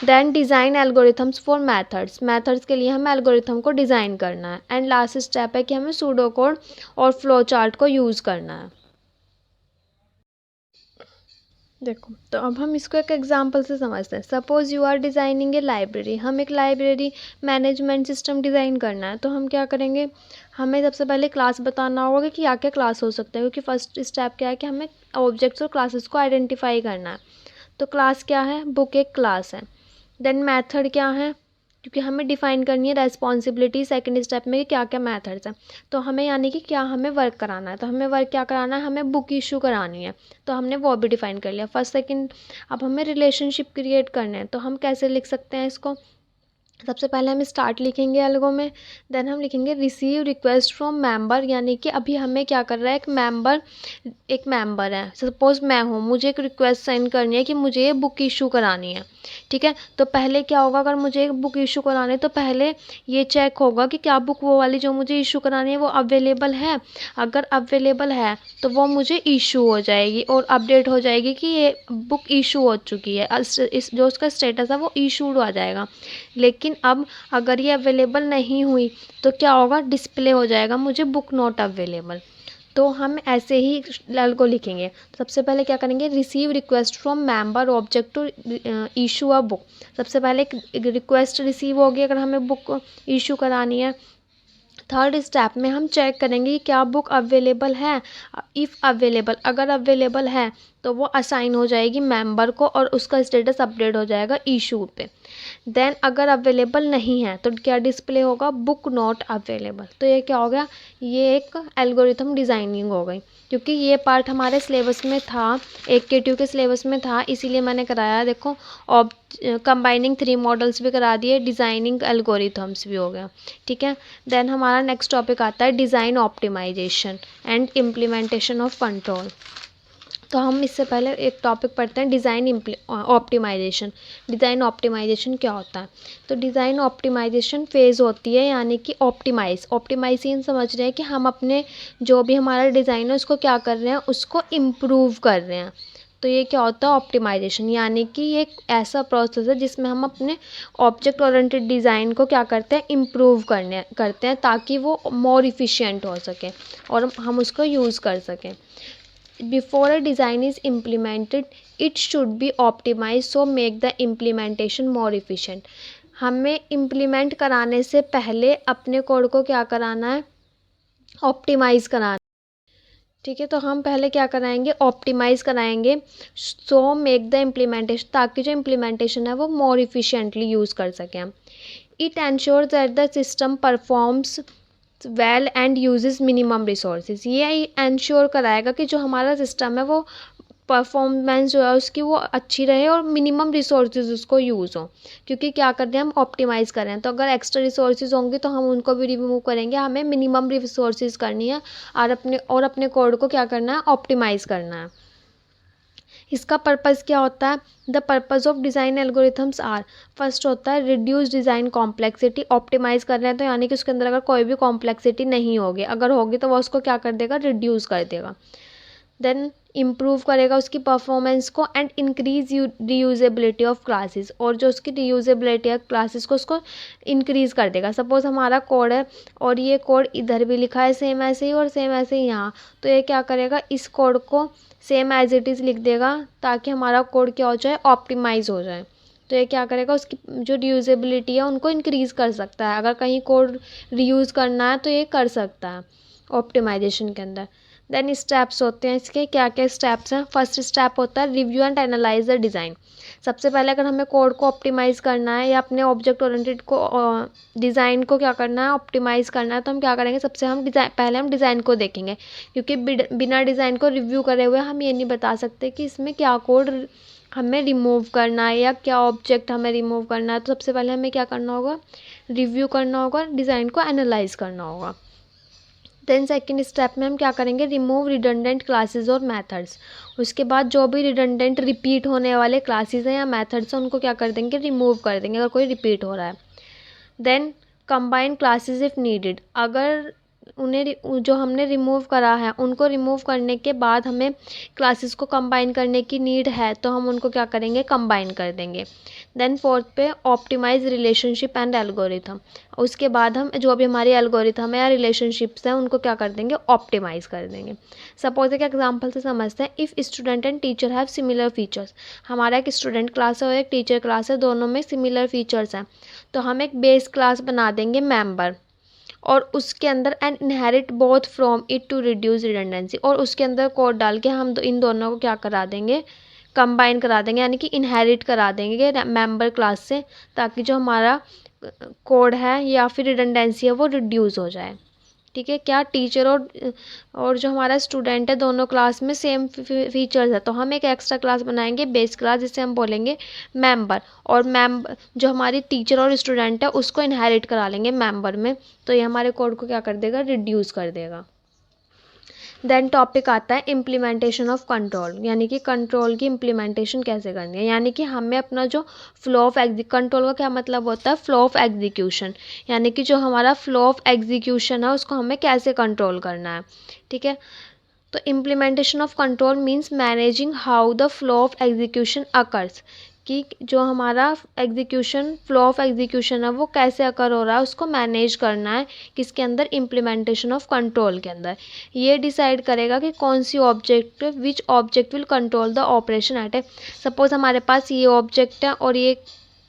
[SPEAKER 1] Then design algorithms for methods के लिए हमें एल्गोरिथम को डिज़ाइन करना है। एंड लास्ट स्टेप है कि हमें सूडो कोड और फ्लो चार्ट को यूज़ करना है। देखो, तो अब हम इसको एक एग्जांपल से समझते हैं। Suppose you are designing a library, हम एक लाइब्रेरी मैनेजमेंट सिस्टम डिज़ाइन करना है। तो हम क्या करेंगे, हमें सबसे पहले क्लास बताना होगा कि क्या क्या क्लास हो सकते हैं, क्योंकि फर्स्ट स्टेप क्या है कि हमें ऑब्जेक्ट्स और क्लासेस को आइडेंटिफाई करना है। तो क्लास क्या है, बुक एक क्लास है। देन मेथड क्या है, क्योंकि हमें डिफ़ाइन करनी है रेस्पॉन्सिबिलिटी सेकंड स्टेप में कि क्या क्या मेथड्स हैं। तो हमें यानी कि क्या हमें वर्क कराना है, तो हमें वर्क क्या कराना है, हमें बुक इशू करानी है, तो हमने वो भी डिफ़ाइन कर लिया फर्स्ट सेकंड। अब हमें रिलेशनशिप क्रिएट करने हैं, तो हम कैसे लिख सकते हैं इसको, सबसे पहले हम स्टार्ट लिखेंगे एल्गो में। देन हम लिखेंगे रिसीव रिक्वेस्ट फ्रॉम मेंबर, यानी कि अभी हमें क्या कर रहा है, एक मेंबर है, सपोज़ मैं हूँ, मुझे एक रिक्वेस्ट सेंड करनी है कि मुझे ये बुक इशू करानी है। ठीक है, तो पहले क्या होगा, अगर मुझे एक बुक इशू करानी है तो पहले ये चेक होगा कि क्या बुक वो वाली जो मुझे इशू करानी है वो अवेलेबल है। अगर अवेलेबल है तो वो मुझे इशू हो जाएगी और अपडेट हो जाएगी कि ये बुक इशू हो चुकी है, इस जो उसका स्टेटस है वो इशूड आ जाएगा। लेकिन अब अगर ये अवेलेबल नहीं हुई तो क्या होगा, डिस्प्ले हो जाएगा मुझे बुक नॉट अवेलेबल। तो हम ऐसे ही लल को लिखेंगे। सबसे पहले क्या करेंगे, receive request from member object to issue a book. सबसे पहले एक रिक्वेस्ट रिसीव होगी अगर हमें बुक इशू करानी है। थर्ड स्टेप में हम चेक करेंगे कि क्या बुक अवेलेबल है। इफ़ अवेलेबल, अगर अवेलेबल है तो वो असाइन हो जाएगी मेंबर को और उसका स्टेटस अपडेट हो जाएगा इशू पे। देन अगर अवेलेबल नहीं है तो क्या डिस्प्ले होगा, बुक नॉट अवेलेबल। तो ये क्या हो गया, ये एक एल्गोरिथम डिज़ाइनिंग हो गई। क्योंकि ये पार्ट हमारे सिलेबस में था, एक के के सिलेबस में था, इसीलिए मैंने कराया। देखो, ऑब कंबाइनिंग 3 मॉडल्स भी करा दिए, डिज़ाइनिंग एल्गोरिथम्स भी हो गया। ठीक है, देन हमारा नेक्स्ट टॉपिक आता है design optimisation and implementation of control. तो हम इससे पहले एक टॉपिक पढ़ते हैं, डिज़ाइन ऑप्टिमाइजेशन। डिज़ाइन ऑप्टिमाइजेशन क्या होता है, तो डिज़ाइन ऑप्टिमाइजेशन फेज़ होती है, यानी कि ऑप्टिमाइज इन समझ रहे हैं कि हम अपने जो भी हमारा डिज़ाइन है उसको क्या कर रहे हैं, उसको इम्प्रूव कर रहे हैं। तो ये क्या होता है ऑप्टिमाइजेशन, यानी कि ये एक ऐसा प्रोसेस है जिसमें हम अपने ऑब्जेक्ट ओरिएंटेड डिज़ाइन को क्या करते हैं, इम्प्रूव करते हैं ताकि वो मोर इफ़िशिएंट हो सके और हम उसको यूज़ कर सकें। Before a design is implemented, it should be optimized so make the implementation more efficient. हमें इम्प्लीमेंट कराने से पहले अपने कोड को क्या कराना है, ऑप्टिमाइज़ कराना। ठीक है, तो हम पहले क्या कराएंगे, ऑप्टिमाइज़ कराएंगे सो मेक द इम्प्लीमेंटेशन, ताकि जो इम्प्लीमेंटेशन है वो मोर इफ़िशिएंटली यूज़ कर सकें हम। It ensure that the system performs well and uses minimum resources. ये इंश्योर कराएगा कि जो हमारा सिस्टम है वो परफॉर्मेंस जो है उसकी वो अच्छी रहे और मिनिमम रिसोर्सेज उसको यूज़ हो। क्योंकि क्या कर रहे हैं हम, ऑप्टिमाइज़ कर रहे हैं, तो अगर एक्स्ट्रा रिसोर्सेज होंगे तो हम उनको भी रिमूव करेंगे। हमें मिनिमम रिसोर्सेज करनी है और अपने कोड को क्या करना है, ऑप्टिमाइज़ करना है। इसका पर्पज़ क्या होता है, the purpose of design algorithms are, first होता है रिड्यूस डिज़ाइन कॉम्प्लेक्सिटी। ऑप्टिमाइज़ कर रहे हैं तो यानी कि उसके अंदर अगर कोई भी कॉम्प्लेक्सिटी नहीं होगी, अगर होगी तो वो उसको क्या कर देगा, रिड्यूस कर देगा। देन इम्प्रूव करेगा उसकी परफॉर्मेंस को and increase reusability of classes, और जो उसकी रीयूजेबिलिटी है क्लासेस को उसको इंक्रीज़ कर देगा। सपोज़ हमारा कोड है और ये कोड इधर भी लिखा है सेम ऐसे ही और सेम ऐसे ही यहाँ, तो ये क्या करेगा, इस कोड को सेम एज इट इज़ लिख देगा ताकि हमारा कोड क्या हो जाए, ऑप्टिमाइज़ हो जाए। तो ये क्या करेगा, उसकी जो रीयूजेबिलिटी है उनको इंक्रीज़ कर सकता है। अगर कहीं कोड रीयूज़ करना है तो ये कर सकता है ऑप्टिमाइजेशन के अंदर। देन स्टेप्स होते हैं इसके, क्या क्या स्टेप्स हैं। फर्स्ट स्टेप होता है review and analyse the design. सबसे पहले अगर हमें कोड को ऑप्टिमाइज़ करना है या अपने ऑब्जेक्ट ओरिएंटेड को डिज़ाइन को क्या करना है, ऑप्टिमाइज़ करना है, तो हम क्या करेंगे, सबसे हम पहले हम डिज़ाइन को देखेंगे, क्योंकि बिना डिज़ाइन को रिव्यू करे हुए हम ये नहीं बता सकते कि इसमें क्या कोड हमें रिमूव करना है या क्या ऑब्जेक्ट हमें रिमूव करना है। तो सबसे पहले हमें क्या करना होगा, रिव्यू करना होगा, डिज़ाइन को एनालाइज करना होगा। देन सेकंड स्टेप में हम क्या करेंगे, रिमूव रिडंडेंट क्लासेस और मेथड्स। उसके बाद जो भी रिडंडेंट रिपीट होने वाले क्लासेस हैं या मेथड्स हैं उनको क्या कर देंगे, रिमूव कर देंगे अगर कोई रिपीट हो रहा है। Then combine classes if needed. अगर उन्हें जो हमने रिमूव करा है उनको रिमूव करने के बाद हमें क्लासेस को कंबाइन करने की नीड है तो हम उनको क्या करेंगे, कंबाइन कर देंगे। देन फोर्थ पे ऑप्टिमाइज रिलेशनशिप एंड एल्गोरिथम। उसके बाद हम जो भी हमारी एल्गोरिथम है या रिलेशनशिप्स हैं उनको क्या कर देंगे, ऑप्टिमाइज़ कर देंगे। सपोज एक एग्जांपल से समझते हैं, if student and teacher have similar features. हमारा एक स्टूडेंट क्लास है और एक टीचर क्लास है, दोनों में सिमिलर फीचर्स हैं, तो हम एक बेस क्लास बना देंगे मेंबर, और उसके अंदर and inherit both from it to reduce redundancy. और उसके अंदर कोड डाल के हम इन दोनों को क्या करा देंगे, कंबाइन करा देंगे, यानी कि इनहेरिट करा देंगे मेंबर क्लास से, ताकि जो हमारा कोड है या फिर रिडंडेंसी है वो रिड्यूस हो जाए। ठीक है, क्या टीचर और जो हमारा स्टूडेंट है दोनों क्लास में सेम फीचर्स है, तो हम एक एक्स्ट्रा क्लास बनाएंगे बेस क्लास, जिसे हम बोलेंगे मेंबर, और मेंबर जो हमारी टीचर और स्टूडेंट है उसको इनहेरिट करा लेंगे मेंबर में, तो ये हमारे कोड को क्या कर देगा, रिड्यूस कर देगा। देन टॉपिक आता है इम्प्लीमेंटेशन ऑफ कंट्रोल, यानी कि कंट्रोल की इम्प्लीमेंटेशन कैसे करनी है, यानी कि हमें अपना जो फ्लो ऑफ कंट्रोल का क्या मतलब होता है, फ्लो ऑफ एग्जीक्यूशन, यानी कि जो हमारा फ्लो ऑफ एग्जीक्यूशन है उसको हमें कैसे कंट्रोल करना है। ठीक है, तो implementation of control means managing how the flow of execution occurs, कि जो हमारा एग्जीक्यूशन फ्लो ऑफ एग्जीक्यूशन है वो कैसे अकर हो रहा है उसको मैनेज करना है, किसके अंदर, इम्प्लीमेंटेशन ऑफ कंट्रोल के अंदर। ये डिसाइड करेगा कि कौन सी object, which object will control the operation at a. सपोज हमारे पास ये ऑब्जेक्ट है और ये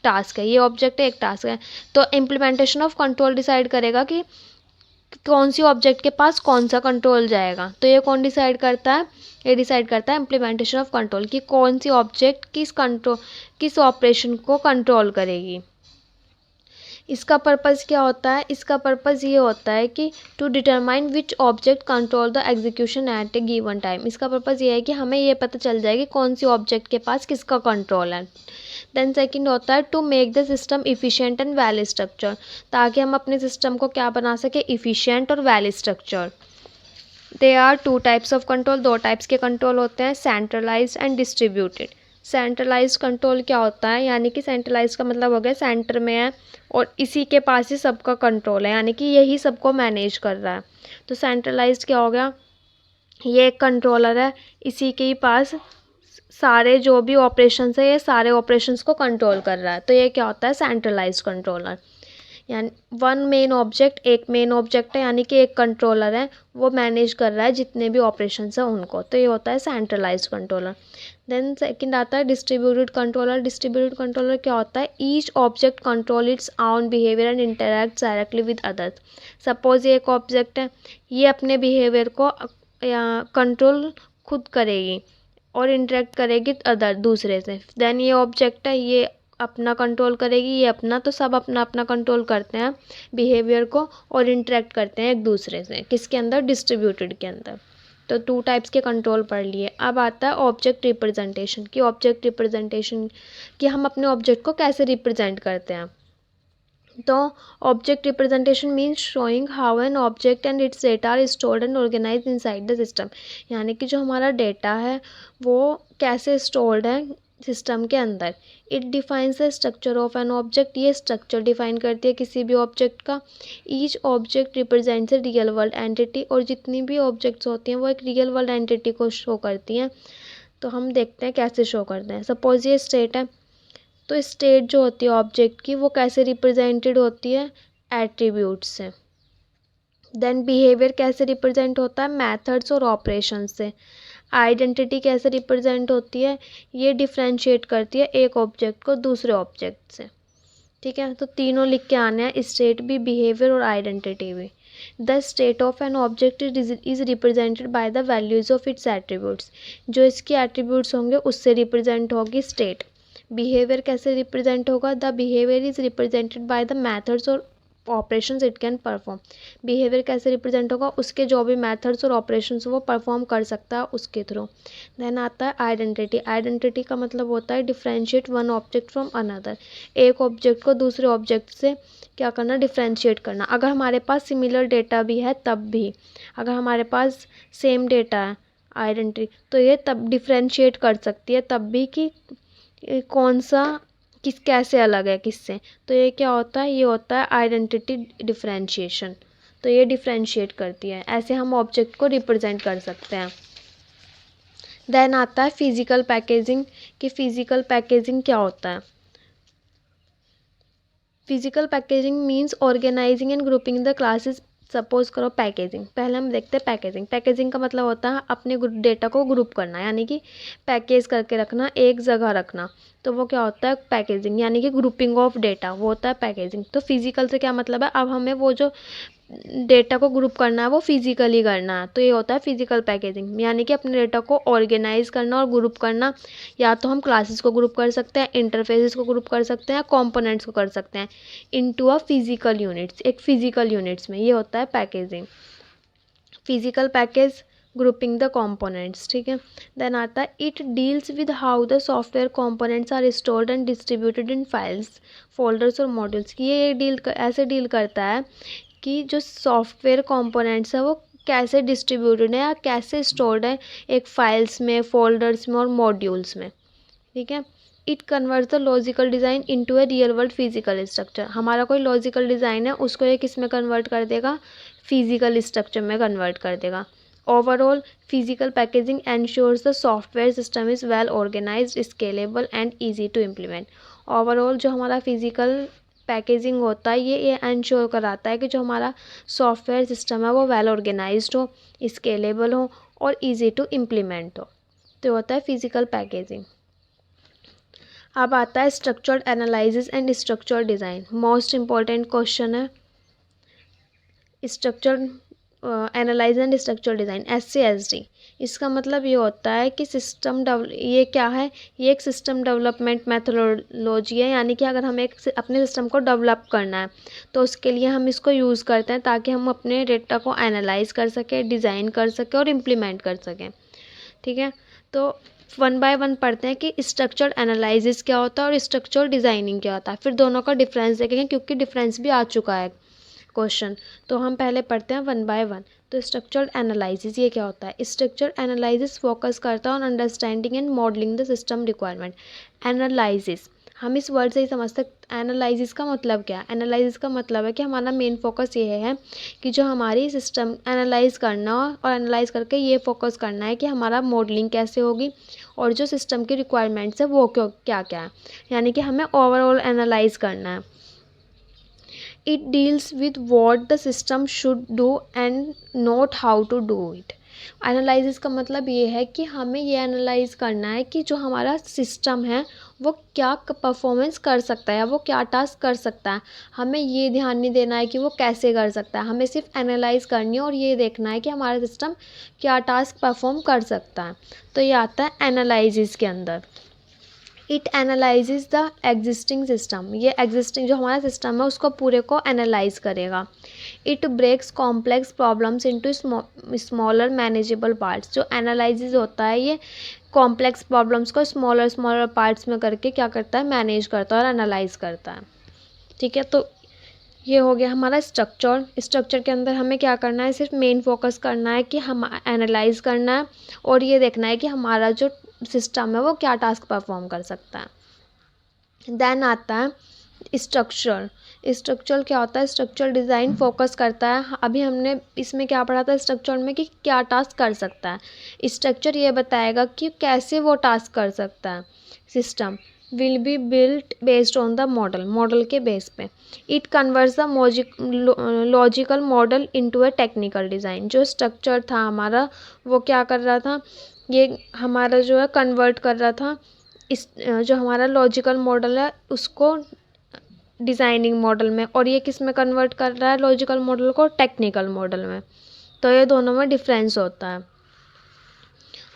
[SPEAKER 1] टास्क है, ये ऑब्जेक्ट है, एक टास्क है, तो इम्प्लीमेंटेशन ऑफ कंट्रोल डिसाइड करेगा कि कौन सी ऑब्जेक्ट के पास कौन सा कंट्रोल जाएगा। तो ये कौन डिसाइड करता है, ये डिसाइड करता है इम्प्लीमेंटेशन ऑफ कंट्रोल, कि कौन सी ऑब्जेक्ट किस ऑपरेशन को कंट्रोल करेगी। इसका पर्पज़ क्या होता है, इसका पर्पज़ ये होता है कि to determine which object control the execution at a given time. इसका पर्पज़ ये है कि हमें ये पता चल जाए कि कौन सी ऑब्जेक्ट के पास किसका कंट्रोल है। देन सेकंड होता है to make the system efficient and well structure, ताकि हम अपने सिस्टम को क्या बना सके, इफ़िशिएंट और well structure. They are two types of control, दो टाइप्स के कंट्रोल होते हैं, centralised and distributed. Centralised control क्या होता है, यानी कि सेंट्रलाइज्ड का मतलब हो गया सेंटर में है और इसी के पास ही सबका कंट्रोल है, यानी कि यही सबको मैनेज कर रहा है। तो सेंट्रलाइज्ड क्या हो गया, ये एक कंट्रोलर है, इसी के ही पास सारे जो भी ऑपरेशंस है ये सारे ऑपरेशंस को कंट्रोल कर रहा है, तो ये क्या होता है, सेंट्रलाइज्ड कंट्रोलर। यानी वन मेन ऑब्जेक्ट, एक मेन ऑब्जेक्ट है, यानी कि एक कंट्रोलर है, वो मैनेज कर रहा है जितने भी ऑपरेशंस हैं उनको, तो ये होता है सेंट्रलाइज्ड कंट्रोलर। देन सेकंड आता है डिस्ट्रीब्यूटेड कंट्रोलर। डिस्ट्रीब्यूटेड कंट्रोलर क्या होता है, each object control it's on behaviour and interact directly with others. Suppose ये एक ऑब्जेक्ट है, ये अपने बिहेवियर को कंट्रोल खुद करेगी और इंटरेक्ट करेगी अदर दूसरे से। देन ये ऑब्जेक्ट है, ये अपना कंट्रोल करेगी, ये अपना, तो सब अपना अपना कंट्रोल करते हैं बिहेवियर को और इंटरेक्ट करते हैं एक दूसरे से, किसके अंदर, डिस्ट्रीब्यूटेड के अंदर। तो टू टाइप्स के कंट्रोल पढ़ लिए। अब आता है ऑब्जेक्ट रिप्रेजेंटेशन, की ऑब्जेक्ट रिप्रेजेंटेशन कि हम अपने ऑब्जेक्ट को कैसे रिप्रेजेंट करते हैं। तो object representation means showing how an object and its data are stored and organised inside the system, यानी कि जो हमारा डेटा है वो कैसे स्टोर्ड है, सिस्टम के अंदर। It defines the structure of an object, ये स्ट्रक्चर डिफाइन करती है किसी भी ऑब्जेक्ट का। Each object represents a real world entity, और जितनी भी ऑब्जेक्ट्स होती हैं वो एक रियल वर्ल्ड एंटिटी को शो करती हैं। तो हम देखते हैं कैसे शो करते हैं। सपोज ये स्टेट है, तो स्टेट जो होती है ऑब्जेक्ट की वो कैसे रिप्रेजेंटेड होती है, एट्रीब्यूट से। देन बिहेवियर कैसे रिप्रेजेंट होता है, मेथड्स और ऑपरेशन से। आइडेंटिटी कैसे रिप्रेजेंट होती है, ये डिफ्रेंशिएट करती है एक ऑब्जेक्ट को दूसरे ऑब्जेक्ट से। ठीक है, तो तीनों लिख के आने हैं, स्टेट भी, बिहेवियर और आइडेंटिटी भी। The state of an object is represented by the values of its attributes, जो इसके एट्रीब्यूट्स होंगे उससे रिप्रेजेंट होगी स्टेट। बिहेवियर कैसे रिप्रेजेंट होगा, the behaviour is represented by the methods और operations it can perform. Behaviour कैसे रिप्रेजेंट होगा, उसके जो भी मेथड्स और ऑपरेशंस वो परफॉर्म कर सकता है उसके थ्रू। देन आता है आइडेंटिटी। आइडेंटिटी का मतलब होता है differentiate one object from another, एक ऑब्जेक्ट को दूसरे ऑब्जेक्ट से क्या करना, डिफ्रेंशिएट करना। अगर हमारे पास सिमिलर डेटा भी है तब भी, अगर हमारे पास सेम डेटा है आइडेंटिटी, तो ये तब डिफ्रेंशिएट कर सकती है तब भी कि कौन सा किस कैसे अलग है किससे। तो ये क्या होता है, ये होता है आइडेंटिटी डिफ्रेंशिएशन। तो ये डिफ्रेंशिएट करती है, ऐसे हम ऑब्जेक्ट को रिप्रेजेंट कर सकते हैं। देन आता है फिजिकल पैकेजिंग, कि फिजिकल पैकेजिंग क्या होता है। Physical packaging means organising and grouping the classes. Suppose करो पैकेजिंग, पहले हम देखते हैं पैकेजिंग। पैकेजिंग का मतलब होता है अपने डेटा को ग्रुप करना, यानी कि पैकेज करके रखना, एक जगह रखना। तो वो क्या होता है, पैकेजिंग, यानी कि ग्रुपिंग ऑफ डेटा, वो होता है पैकेजिंग। तो फिजिकल से क्या मतलब है, अब हमें वो जो डेटा को ग्रुप करना है वो फिजिकली करना है, तो ये होता है फिजिकल पैकेजिंग, यानी कि अपने डेटा को ऑर्गेनाइज करना और ग्रुप करना। या तो हम क्लासेस को ग्रुप कर सकते हैं, इंटरफेसेस को ग्रुप कर सकते हैं, या कंपोनेंट्स को कर सकते हैं इनटू अ फिजिकल यूनिट्स, एक फिजिकल यूनिट्स में। ये होता है packaging, physical package grouping the components. ठीक है, देन आता है it deals with how the software components are stored and distributed in files, folders और मॉड्यूल्स। ये ऐसे डील करता है कि जो सॉफ्टवेयर कंपोनेंट्स है वो कैसे डिस्ट्रीब्यूटेड है या कैसे स्टोर्ड है एक फाइल्स में, फोल्डर्स में और मॉड्यूल्स में। ठीक है, it converts the logical design into a real world physical structure. हमारा कोई लॉजिकल डिज़ाइन है उसको ये किस में कन्वर्ट कर देगा, फिजिकल स्ट्रक्चर में कन्वर्ट कर देगा। Overall physical packaging ensures the software system is well organised, scalable and easy to implement. Overall जो हमारा फिजिकल पैकेजिंग होता है ये एंश्योर कराता है कि जो हमारा सॉफ्टवेयर सिस्टम है वो वेल ऑर्गेनाइज्ड हो, स्केलेबल हो और इजी टू इम्प्लीमेंट हो। तो होता है फिजिकल पैकेजिंग। अब आता है structured analysis and structured design. Most important question है structured analyze and structure design, SCSD। इसका मतलब ये होता है कि ये क्या है, ये एक सिस्टम डेवलपमेंट मेथोडोलॉजी है, यानी कि अगर हमें अपने सिस्टम को डेवलप करना है तो उसके लिए हम इसको यूज़ करते हैं ताकि हम अपने डेटा को एनालाइज कर सकें, डिज़ाइन कर सकें और इम्प्लीमेंट कर सकें। ठीक है, तो वन बाय वन पढ़ते हैं कि स्ट्रक्चर्ड एनालिसिस क्या होता है और स्ट्रक्चर डिज़ाइनिंग क्या होता है, फिर दोनों का डिफरेंस देखेंगे क्योंकि डिफरेंस भी आ चुका है क्वेश्चन। तो हम पहले पढ़ते हैं वन बाय वन। तो स्ट्रक्चर्ड एनालिसिस ये क्या होता है, स्ट्रक्चर्ड एनालिसिस फोकस करता है on understanding and modelling the system requirement. Analysis हम इस वर्ड से ही समझ सकते, एनालिसिस का मतलब क्या है, एनालिसिस का मतलब है कि हमारा मेन फोकस ये है कि जो हमारी सिस्टम एनालाइज करना और एनालाइज करके ये फोकस करना है कि हमारा मॉडलिंग कैसे होगी और जो सिस्टम की रिक्वायरमेंट्स है वो क्या क्या है, यानी कि हमें ओवरऑल एनालाइज करना है। It deals with what the system should do and not how to do it. Analysis का मतलब ये है कि हमें ये एनालाइज करना है कि जो हमारा सिस्टम है वो क्या परफॉर्मेंस कर सकता है या वो क्या टास्क कर सकता है। हमें ये ध्यान नहीं देना है कि वो कैसे कर सकता है, हमें सिर्फ एनालाइज करनी है और ये देखना है कि हमारा सिस्टम क्या टास्क परफॉर्म कर सकता है। तो ये आता है एनालिसिस के अंदर। It analyses the existing system, ये एग्जिस्टिंग जो हमारा सिस्टम है उसको पूरे को एनालाइज करेगा। It breaks complex problems into smaller manageable parts. जो एनालाइसिस होता है ये कॉम्प्लेक्स प्रॉब्लम्स को स्मॉलर पार्ट्स में करके क्या करता है, मैनेज करता है और एनालाइज करता है। ठीक है, तो ये हो गया हमारा स्ट्रक्चर। स्ट्रक्चर के अंदर हमें क्या करना है, सिर्फ मेन फोकस करना है कि हम एनालाइज करना है और ये देखना है कि हमारा जो सिस्टम है वो क्या टास्क परफॉर्म कर सकता है। देन आता है स्ट्रक्चर। स्ट्रक्चर क्या होता है? स्ट्रक्चरल डिज़ाइन फोकस करता है, अभी हमने इसमें क्या पढ़ा था स्ट्रक्चर में, कि क्या टास्क कर सकता है। स्ट्रक्चर ये बताएगा कि कैसे वो टास्क कर सकता है। System will be built based on the model, model के बेस पे। It converts the logical model into a technical design. जो स्ट्रक्चर था हमारा वो क्या कर रहा था, ये हमारा जो है कन्वर्ट कर रहा था इस जो हमारा लॉजिकल मॉडल है उसको डिज़ाइनिंग मॉडल में, और ये किस में कन्वर्ट कर रहा है लॉजिकल मॉडल को? टेक्निकल मॉडल में। तो ये दोनों में डिफरेंस होता है।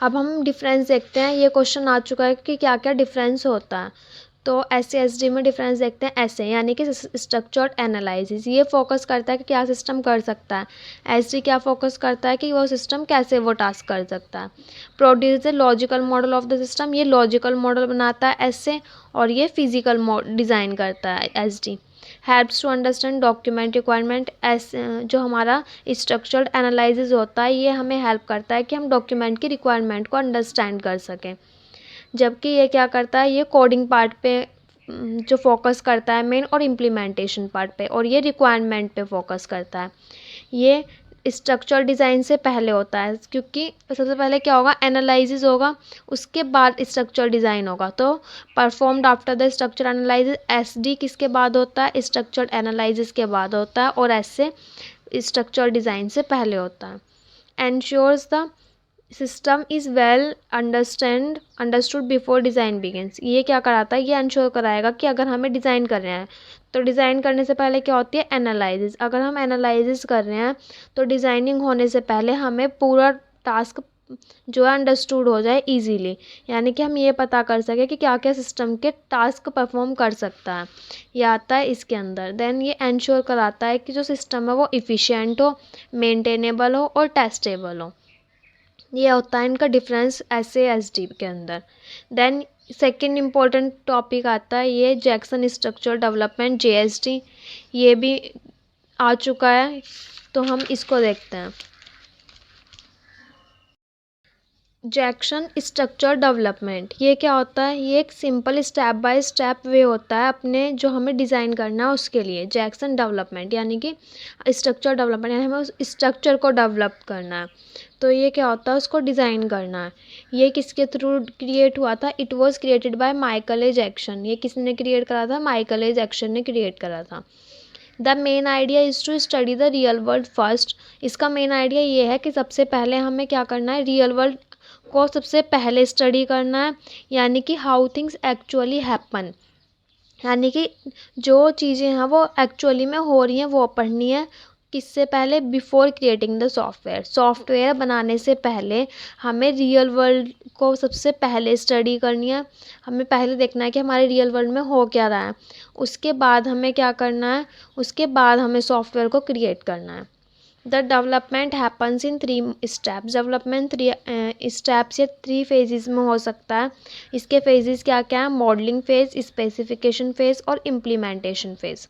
[SPEAKER 1] अब हम डिफरेंस देखते हैं, ये क्वेश्चन आ चुका है कि क्या क्या डिफरेंस होता है। तो SASD में डिफरेंस देखते हैं ऐसे, यानी कि स्ट्रक्चर्ड एनालिसिस ये फोकस करता है कि क्या सिस्टम कर सकता है। SD क्या फोकस करता है कि वो सिस्टम कैसे वो टास्क कर सकता है। Produce the logical model of the system, ये लॉजिकल मॉडल बनाता है ऐसे, और ये फिजिकल डिज़ाइन करता है SD। Helps to understand document requirement, जो हमारा स्ट्रक्चर्ड एनालिसिस होता है ये हमें हेल्प करता है कि हम डॉक्यूमेंट की रिक्वायरमेंट को अंडरस्टैंड कर सकें। जबकि ये क्या करता है, ये कोडिंग पार्ट पे जो फोकस करता है मेन, और इम्प्लीमेंटेशन पार्ट पे, और ये रिक्वायरमेंट पे फोकस करता है। ये स्ट्रक्चर डिज़ाइन से पहले होता है, क्योंकि सबसे पहले क्या होगा, एनालिसिस होगा, उसके बाद स्ट्रक्चर डिज़ाइन होगा। तो performed after the structure analysis, SD किसके बाद होता है? स्ट्रक्चर एनालिसिस के बाद होता है, और ऐसे स्ट्रक्चर डिज़ाइन से पहले होता है। Ensures the system is well understood before design begins, ये क्या कराता है, ये इंश्योर कराएगा कि अगर हमें डिज़ाइन कर रहे हैं तो डिज़ाइन करने से पहले क्या होती है? एनालिसिस। अगर हम एनालिसिस कर रहे हैं तो डिज़ाइनिंग होने से पहले हमें पूरा टास्क जो है अंडरस्टूड हो जाए ईजीली, यानी कि हम ये पता कर सकें कि क्या क्या सिस्टम के टास्क परफॉर्म कर सकता है, ये आता है इसके अंदर। देन ये इंश्योर कराता है कि जो सिस्टम है वो इफ़िशिएंट हो, मेंटेनेबल हो और टेस्टेबल हो। ये होता है इनका डिफरेंस SASD के अंदर। देन सेकंड इम्पोर्टेंट टॉपिक आता है ये जैक्सन स्ट्रक्चर डेवलपमेंट, JSD, ये भी आ चुका है, तो हम इसको देखते हैं। जैक्सन स्ट्रक्चर डेवलपमेंट ये क्या होता है? ये एक सिंपल स्टेप बाय स्टेप वे होता है अपने जो हमें डिज़ाइन करना है उसके लिए। जैक्सन डेवलपमेंट यानी कि स्ट्रक्चर डेवलपमेंट, यानी हमें उस स्ट्रक्चर को डेवलप करना है। तो ये क्या होता है? उसको डिज़ाइन करना है। ये किसके थ्रू क्रिएट हुआ था? It was created by Michael A Jackson. ये किसने क्रिएट करा था? माइकल ए जैक्सन ने क्रिएट करा था। The main idea is to study the real world first. इसका मेन आइडिया ये है कि सबसे पहले हमें क्या करना है, रियल वर्ल्ड को सबसे पहले स्टडी करना है, यानी कि हाउ थिंग्स एक्चुअली हैपन, यानी कि जो चीज़ें हैं वो एक्चुअली में हो रही हैं वो पढ़नी है। किससे पहले? Before creating the software, software बनाने से पहले हमें रियल वर्ल्ड को सबसे पहले स्टडी करनी है। हमें पहले देखना है कि हमारे रियल वर्ल्ड में हो क्या रहा है, उसके बाद हमें क्या करना है, उसके बाद हमें सॉफ्टवेयर को क्रिएट करना है। The development happens in 3 steps. Development 3 steps या 3 फेजेस में हो सकता है। इसके फेजेस क्या क्या है? मॉडलिंग फेज, स्पेसिफिकेशन फेज और इम्प्लीमेंटेशन फेज।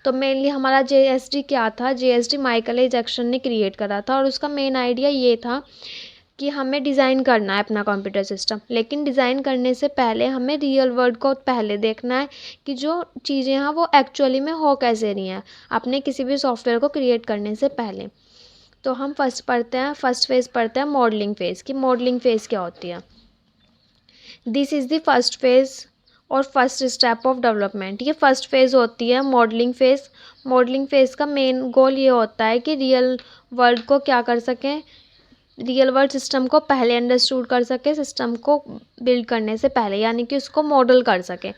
[SPEAKER 1] तो मेनली हमारा JSD क्या था? JSD माइकल ए जैक्सन ने क्रिएट करा था, और उसका मेन आइडिया ये था कि हमें डिज़ाइन करना है अपना कंप्यूटर सिस्टम, लेकिन डिज़ाइन करने से पहले हमें रियल वर्ल्ड को पहले देखना है कि जो चीज़ें हैं वो एक्चुअली में हो कैसे रही हैं अपने किसी भी सॉफ्टवेयर को क्रिएट करने से पहले। तो हम फर्स्ट फेज़ पढ़ते हैं मॉडलिंग फ़ेज़ की। मॉडलिंग फ़ेज़ क्या होती है? This is the first phase और फर्स्ट स्टेप ऑफ डेवलपमेंट। ये फर्स्ट फेज़ होती है मॉडलिंग फ़ेज़। मॉडलिंग फ़ेज़ का मेन गोल ये होता है कि रियल वर्ल्ड को क्या कर सकें, रियल वर्ल्ड सिस्टम को पहले अंडरस्टूड कर सके, सिस्टम को बिल्ड करने से पहले, यानी कि उसको मॉडल कर सके।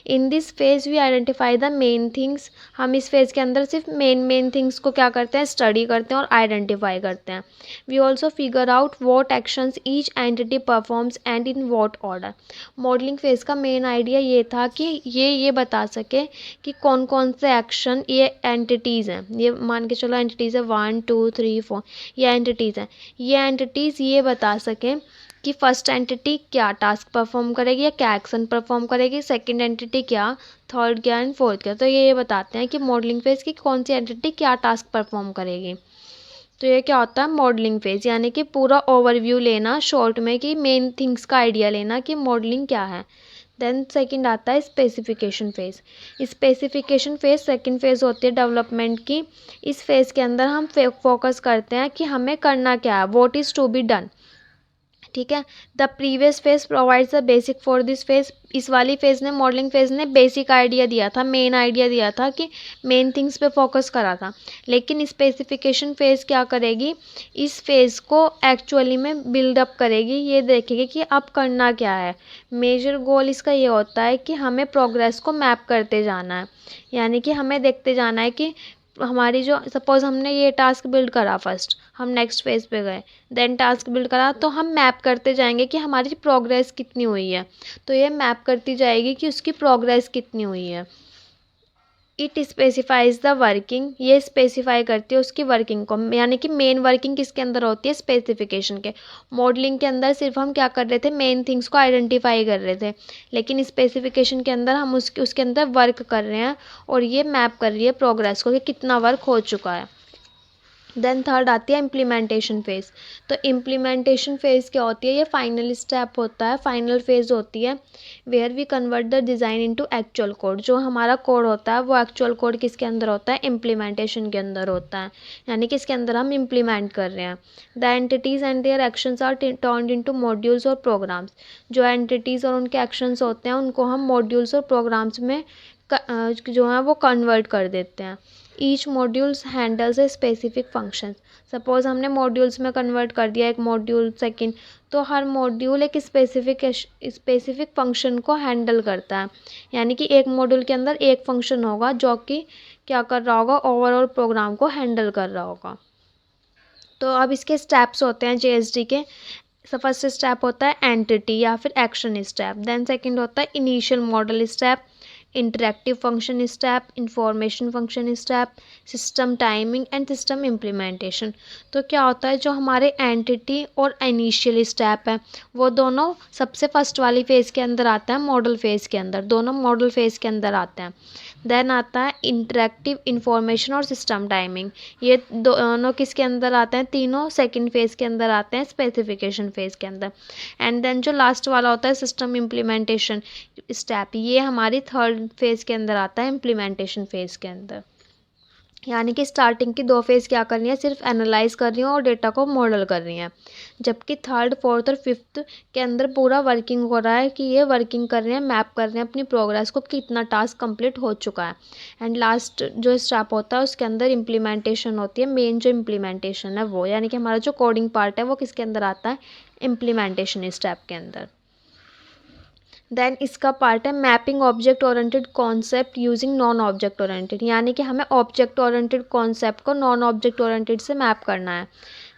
[SPEAKER 1] In this phase we identify the main things. हम इस फेज़ के अंदर सिर्फ मेन थिंग्स को क्या करते हैं? स्टडी करते हैं और आइडेंटिफाई करते हैं। We also figure out what actions each entity performs and in what order. Modelling phase का मेन आइडिया ये था कि ये बता सके कि कौन कौन से एक्शन ये एंटिटीज़ हैं। ये मान के चलो एंटिटीज़ है 1 2 3 4, ये एंटिटीज़ हैं। ये एंटिटीज़ ये बता सकें कि फर्स्ट एंटिटी क्या टास्क परफॉर्म करेगी या क्या एक्शन परफॉर्म करेगी, सेकंड एंटिटी क्या, थर्ड क्या एंड फोर्थ क्या। तो ये बताते हैं कि मॉडलिंग फेज़ की कौन सी एंटिटी क्या टास्क परफॉर्म करेगी। तो ये क्या होता है, मॉडलिंग फेज़, यानी कि पूरा ओवरव्यू लेना शॉर्ट में कि मेन थिंग्स का आइडिया लेना कि मॉडलिंग क्या है। देन सेकंड आता है specification phase. Specification phase second phase होती है डेवलपमेंट की। इस फेज़ के अंदर हम फोकस करते हैं कि हमें करना क्या है, what is to be done. ठीक है, the previous phase provides the basic for this phase. इस वाली फेज ने, मॉडलिंग फेज ने बेसिक आइडिया दिया था, मेन आइडिया दिया था कि मेन थिंग्स पे फोकस करा था। लेकिन स्पेसिफिकेशन फेज क्या करेगी, इस फेज को एक्चुअली में बिल्डअप करेगी, ये देखेगी कि अब करना क्या है। मेजर गोल इसका ये होता है कि हमें प्रोग्रेस को मैप करते जाना है, यानी कि हमें देखते जाना है कि हमारी जो, सपोज़ हमने ये टास्क बिल्ड करा, फर्स्ट हम नेक्स्ट फेज़ पे गए, देन टास्क बिल्ड करा, तो हम मैप करते जाएंगे कि हमारी प्रोग्रेस कितनी हुई है। तो ये मैप करती जाएगी कि उसकी प्रोग्रेस कितनी हुई है। इट स्पेसिफाइज द वर्किंग, ये स्पेसिफाई करती है उसकी वर्किंग को, यानी कि मेन वर्किंग किसके अंदर होती है, स्पेसिफिकेशन के। मॉडलिंग के अंदर सिर्फ हम क्या कर रहे थे, मेन थिंग्स को आइडेंटिफाई कर रहे थे, लेकिन स्पेसिफिकेशन के अंदर हम उसके अंदर वर्क कर रहे हैं और ये मैप कर रही है प्रोग्रेस को कि कितना वर्क हो चुका है। देन थर्ड आती है इम्प्लीमेंटेशन फेज़। तो इम्प्लीमेंटेशन फेज़ क्या होती है, ये फाइनल स्टेप होता है, फाइनल फेज़ होती है, where we convert the design into actual code. जो हमारा कोड होता है वो एक्चुअल कोड किसके अंदर होता है, इम्प्लीमेंटेशन के अंदर होता है, यानी कि इसके अंदर हम इम्प्लीमेंट कर रहे हैं। The entities and their actions are turned into modules और प्रोग्राम्स। जो एंटिटीज़ और उनके एक्शंस होते हैं उनको हम मॉड्यूल्स और प्रोग्राम्स में जो है वो कन्वर्ट कर देते हैं। Each modules handles a specific function. Suppose हमने मॉड्यूल्स में कन्वर्ट कर दिया, एक मॉड्यूल सेकंड, तो हर मॉड्यूल एक स्पेसिफिक फंक्शन को हैंडल करता है, यानी कि एक मॉड्यूल के अंदर एक फंक्शन होगा जो कि क्या कर रहा होगा, ओवरऑल प्रोग्राम को हैंडल कर रहा होगा। तो अब इसके स्टेप्स होते हैं JSD के। फर्स्ट स्टेप होता है एंटिटी या फिर एक्शन स्टेप, देन सेकंड होता है initial model step, interactive function step, information function step, system timing and system implementation. तो क्या होता है, जो हमारे एंटिटी और इनिशियल स्टेप है वो दोनों सबसे फर्स्ट वाली फेज़ के अंदर आते हैं, मॉडल फेज़ के अंदर, दोनों मॉडल फेज़ के अंदर आते हैं। देन आता है इंटरेक्टिव, इंफॉर्मेशन और सिस्टम टाइमिंग। ये दोनों किसके अंदर आते हैं, तीनों सेकंड फेज़ के अंदर आते हैं, स्पेसिफिकेशन फेज़ के अंदर। एंड देन जो लास्ट वाला होता है सिस्टम इम्प्लीमेंटेशन स्टेप, ये हमारी थर्ड फेज़ के अंदर आता है, इम्प्लीमेंटेशन फेज़ के अंदर। यानी कि स्टार्टिंग की 2 फेज़ क्या कर रही हैं, सिर्फ एनालाइज कर रही हैं और डेटा को मॉडल कर रही हैं, जबकि थर्ड, फोर्थ और फिफ्थ के अंदर पूरा वर्किंग हो रहा है कि ये वर्किंग कर रहे हैं, मैप कर रहे हैं अपनी प्रोग्रेस को, कितना टास्क कंप्लीट हो चुका है। एंड लास्ट जो स्टेप होता है उसके अंदर इम्प्लीमेंटेशन होती है, मेन जो इम्प्लीमेंटेशन है वो, यानी कि हमारा जो कोडिंग पार्ट है वो किसके अंदर आता है, इम्प्लीमेंटेशन स्टेप के अंदर। देन इसका पार्ट है mapping object oriented concept using non object oriented, यानी कि हमें ऑब्जेक्ट ओरिएंटेड कॉन्सेप्ट को नॉन ऑब्जेक्ट ओरिएंटेड से मैप करना है।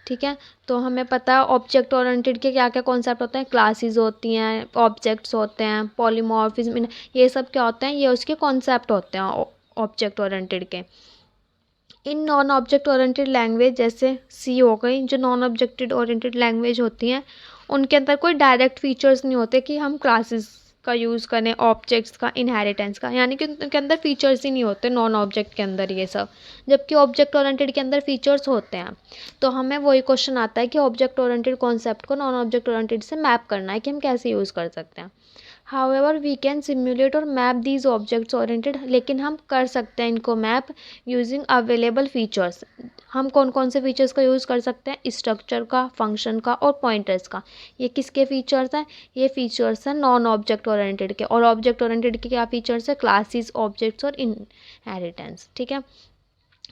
[SPEAKER 1] ठीक है, तो हमें पता है ऑब्जेक्ट ओरिएंटेड के क्या क्या कॉन्सेप्ट होते हैं, क्लासेस होती हैं, ऑब्जेक्ट्स होते हैं, पॉलीमॉर्फिज्म, ये सब क्या होते हैं, ये उसके कॉन्सेप्ट होते हैं ऑब्जेक्ट ओरिएंटेड के। In non object oriented language जैसे सी हो गई, जो नॉन ऑब्जेक्टेड ओरिएंटेड लैंग्वेज होती हैं उनके अंदर कोई डायरेक्ट फीचर्स नहीं होते कि हम क्लासेस का यूज़ करें, ऑब्जेक्ट्स का, इनहेरिटेंस का, यानी कि उनके अंदर फीचर्स ही नहीं होते नॉन ऑब्जेक्ट के अंदर ये सब, जबकि ऑब्जेक्ट ओरिएंटेड के अंदर फीचर्स होते हैं। तो हमें वही क्वेश्चन आता है कि ऑब्जेक्ट ओरिएंटेड कॉन्सेप्ट को नॉन ऑब्जेक्ट ओरिएंटेड से मैप करना है कि हम कैसे यूज़ कर सकते हैं। हाउएवर वी कैन सिम्युलेट और मैप दीज ऑब्जेक्ट्स ओरिएंटेड, लेकिन हम कर सकते हैं इनको मैप यूजिंग अवेलेबल फीचर्स। हम कौन कौन से फीचर्स का यूज़ कर सकते हैं, स्ट्रक्चर का, फंक्शन का और पॉइंटर्स का। ये किसके फीचर्स हैं, ये फीचर्स हैं नॉन ऑब्जेक्ट ओरिएंटेड के, और ऑब्जेक्ट ओरिएंटेड के क्या फीचर्स है, क्लासेस, ऑब्जेक्ट्स और इनहेरिटेंस। ठीक है,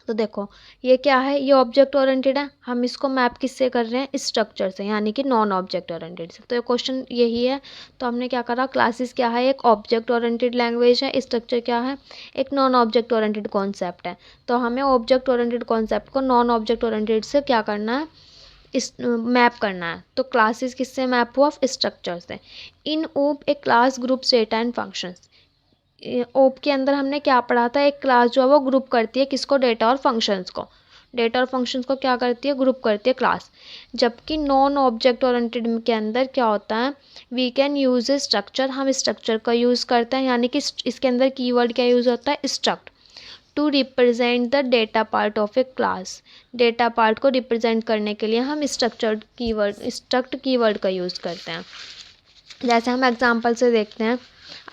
[SPEAKER 1] तो देखो ये क्या है, ये ऑब्जेक्ट ओरिएंटेड है, हम इसको मैप किससे कर रहे हैं, स्ट्रक्चर से, यानी कि नॉन ऑब्जेक्ट ओरिएंटेड से। तो ये क्वेश्चन यही है, तो हमने क्या करा, क्लासेस क्या है, एक ऑब्जेक्ट ओरिएंटेड लैंग्वेज है, स्ट्रक्चर क्या है, एक नॉन ऑब्जेक्ट ओरिएंटेड कॉन्सेप्ट है। तो हमें ऑब्जेक्ट ओरिएंटेड कॉन्सेप्ट को नॉन ऑब्जेक्ट ओरिएंटेड से क्या करना है, इस मैप करना है। तो क्लासेस किससे मैप हुआ, स्ट्रक्चर से। In OOP a class group data and functions. OOP के अंदर हमने क्या पढ़ा था, एक क्लास जो है वो ग्रुप करती है किसको, डेटा और फंक्शंस को, डेटा और फंक्शंस को क्या करती है, ग्रुप करती है क्लास। जबकि नॉन ऑब्जेक्ट ओरिएंटेड के अंदर क्या होता है, we can use a structure, हम स्ट्रक्चर का यूज़ करते हैं, यानी कि इसके अंदर कीवर्ड क्या यूज़ होता है, struct, to represent the data part of a class. Data part को रिप्रेजेंट करने के लिए हम स्ट्रक्ट कीवर्ड का यूज़ करते हैं। जैसे हम एग्जांपल से देखते हैं,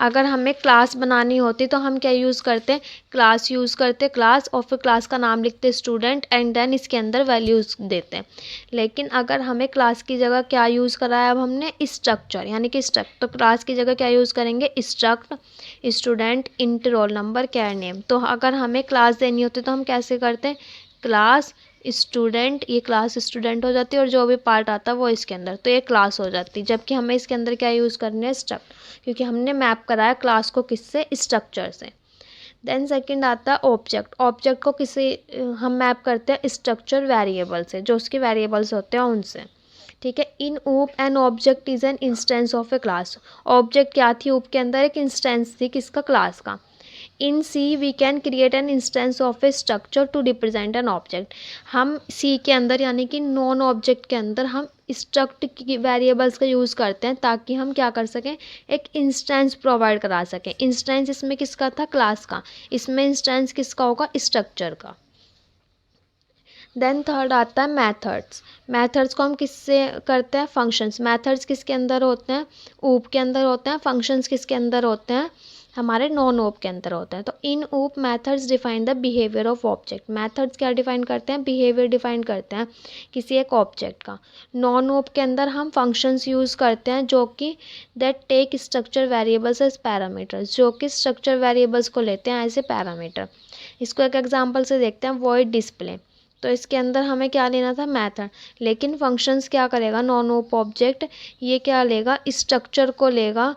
[SPEAKER 1] अगर हमें क्लास बनानी होती तो हम क्या यूज़ करते हैं, क्लास यूज़ करते, क्लास और फिर क्लास का नाम लिखते स्टूडेंट एंड देन इसके अंदर वैल्यूज़ देते हैं। लेकिन अगर हमें क्लास की जगह क्या यूज़ करा है, अब हमने स्ट्रक्चर यानी कि स्ट्रक्ट, तो क्लास की जगह क्या यूज़ करेंगे, struct student int roll number char name. तो अगर हमें क्लास देनी होती तो हम कैसे करते हैं, क्लास स्टूडेंट, ये क्लास स्टूडेंट हो जाती है और जो भी पार्ट आता है वो इसके अंदर, तो ये क्लास हो जाती है। जबकि हमें इसके अंदर क्या यूज़ करना है, स्ट्रक्ट, क्योंकि हमने मैप कराया क्लास को किससे, स्ट्रक्चर से। देन सेकंड आता है ऑब्जेक्ट। ऑब्जेक्ट को किसी हम मैप करते हैं स्ट्रक्चर वेरिएबल से, जो उसके वेरिएबल्स होते हैं उनसे। ठीक है। इन ऊप an object is an instance of a class. Object क्या थी, ऊप के अंदर एक इंस्टेंस थी किसका, क्लास का। In C we can create an instance of a structure to represent an object. हम सी के अंदर यानी कि नॉन ऑब्जेक्ट के अंदर हम स्ट्रक्ट की वेरिएबल्स का यूज़ करते हैं ताकि हम क्या कर सकें, एक इंस्टेंस प्रोवाइड करा सकें। इंस्टेंस इसमें किसका था, क्लास का। इसमें इंस्टेंस किसका होगा, स्ट्रक्चर का। देन थर्ड आता है मेथड्स। मेथड्स को हम किससे करते हैं, फंक्शंस। मेथड्स किसके अंदर होते हैं, ऊप के अंदर होते हैं। फंक्शंस किसके अंदर होते हैं, हमारे नॉन ऊप के अंदर होते हैं। तो इन ऊप methods define the behaviour of object. Methods क्या डिफाइन करते हैं, बिहेवियर डिफाइन करते हैं किसी एक ऑब्जेक्ट का। नॉन ऊप के अंदर हम फंक्शंस यूज़ करते हैं जो कि that take structure variables as parameters, जो कि स्ट्रक्चर वेरिएबल्स को लेते हैं एज ए पैरामीटर। इसको एक एग्जाम्पल से देखते हैं, वॉइड डिस्प्ले। तो इसके अंदर हमें क्या लेना था, मेथड। लेकिन फंक्शंस क्या करेगा, नॉन ऊप ऑब्जेक्ट, ये क्या लेगा, स्ट्रक्चर को लेगा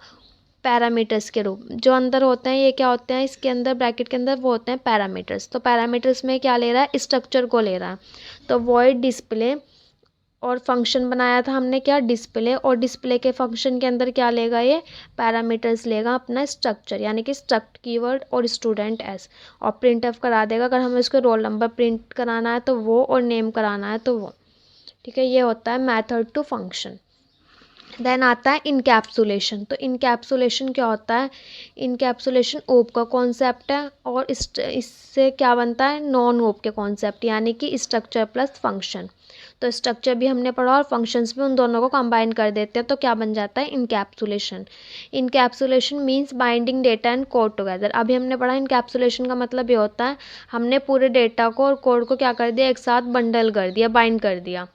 [SPEAKER 1] पैरामीटर्स के रूप। जो अंदर होते हैं ये क्या होते हैं, इसके अंदर ब्रैकेट के अंदर वो होते हैं पैरामीटर्स। तो पैरामीटर्स में क्या ले रहा है, स्ट्रक्चर को ले रहा है। तो वॉइड डिस्प्ले और फंक्शन बनाया था हमने क्या, डिस्प्ले, और डिस्प्ले के फंक्शन के अंदर क्या लेगा, ये पैरामीटर्स लेगा अपना स्ट्रक्चर यानी कि स्ट्रक्ट कीवर्ड और स्टूडेंट एस, और प्रिंट एफ करा देगा। अगर हमें उसको रोल नंबर प्रिंट कराना है तो वो, और नेम कराना है तो वो। ठीक है, ये होता है मेथड टू फंक्शन। देन आता है इनकैप्सुलेशन। तो इनकैप्सुलेशन क्या होता है, इनकैप्सुलेशन ओप का कॉन्सेप्ट है और इससे क्या बनता है, नॉन ओप के कॉन्सेप्ट यानी कि स्ट्रक्चर प्लस फंक्शन। तो स्ट्रक्चर भी हमने पढ़ा और फंक्शंस भी, उन दोनों को कंबाइन कर देते हैं तो क्या बन जाता है, encapsulation. Encapsulation means binding data and code together. अभी हमने पढ़ा इनकैप्सुलेशन का मतलब ये होता है हमने पूरे डेटा को और कोड को क्या कर दिया, एक साथ बंडल कर दिया, बाइंड कर दिया।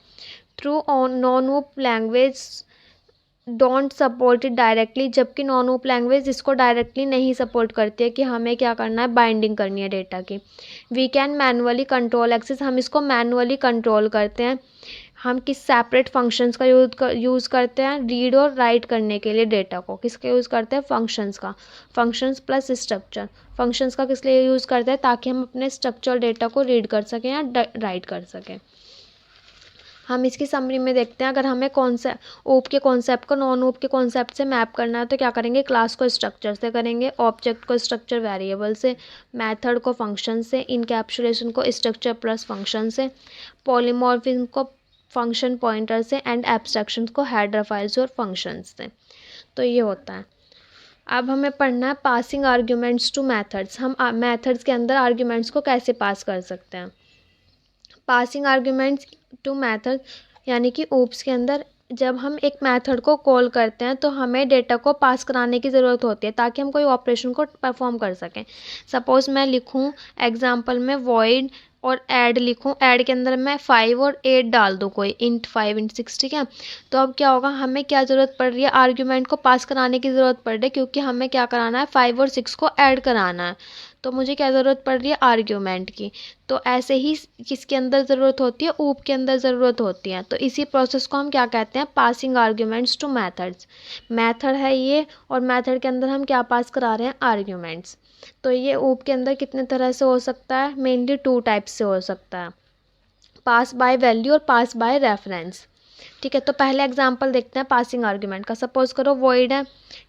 [SPEAKER 1] Through non op language don't support it directly, जबकि नॉन ऊप लैंग्वेज इसको डायरेक्टली नहीं सपोर्ट करती है कि हमें क्या करना है, बाइंडिंग करनी है डेटा की। We can manually control access, हम इसको मैनुअली कंट्रोल करते हैं। हम किस सेपरेट फंक्शंस का यूज़ करते हैं, रीड और राइट करने के लिए डेटा को। किसका यूज़ करते हैं, फंक्शंस का। Functions plus structure. फंक्शंस का किस लिए यूज़ करते हैं, ताकि हम अपने स्ट्रक्चर डेटा को रीड कर सकें या राइट कर सकें। हम इसकी समरी में देखते हैं, अगर हमें ऊप के कॉन्सेप्ट को नॉन ऊप के कॉन्सेप्ट से मैप करना है तो क्या करेंगे, क्लास को स्ट्रक्चर से करेंगे, ऑब्जेक्ट को स्ट्रक्चर वेरिएबल से, मेथड को फंक्शन से, इनकैप्सुलेशन को स्ट्रक्चर प्लस फंक्शन से, पॉलीमॉर्फिज्म को फंक्शन पॉइंटर से, एंड एब्स्ट्रैक्शन को हेडर फाइल्स और फंक्शंस से। तो ये होता है। अब हमें पढ़ना है पासिंग आर्ग्यूमेंट्स टू मैथड्स। हम मैथड्स के अंदर आर्ग्यूमेंट्स को कैसे पास कर सकते हैं। पासिंग आर्ग्यूमेंट्स टू मैथड यानी कि ऊप्स के अंदर जब हम एक मेथड को कॉल करते हैं तो हमें डेटा को पास कराने की ज़रूरत होती है ताकि हम कोई ऑपरेशन को परफॉर्म कर सकें। सपोज़ मैं लिखूं एग्जांपल में वॉइड और ऐड लिखूं, ऐड के अंदर मैं 5 और 8 डाल दूं, कोई इंट 5 इंट 6। ठीक है, तो अब क्या होगा, हमें क्या ज़रूरत पड़ रही है, आर्ग्यूमेंट को पास कराने की ज़रूरत पड़ रही है क्योंकि हमें क्या कराना है, 5 और 6 को ऐड कराना है। तो मुझे क्या ज़रूरत पड़ रही है, आर्ग्यूमेंट की। तो ऐसे ही किसके अंदर ज़रूरत होती है, ऊप के अंदर ज़रूरत होती है। तो इसी प्रोसेस को हम क्या कहते हैं, passing arguments two methods. Method है ये और मेथड के अंदर हम क्या पास करा रहे हैं, आर्ग्यूमेंट्स। तो ये ऊप के अंदर कितने तरह से हो सकता है, मेनली 2 टाइप्स से हो सकता है, पास बाय वैल्यू और पास बाय रेफरेंस। ठीक है, तो पहले एग्जांपल देखते हैं पासिंग आर्ग्यूमेंट का। सपोज करो वॉइड है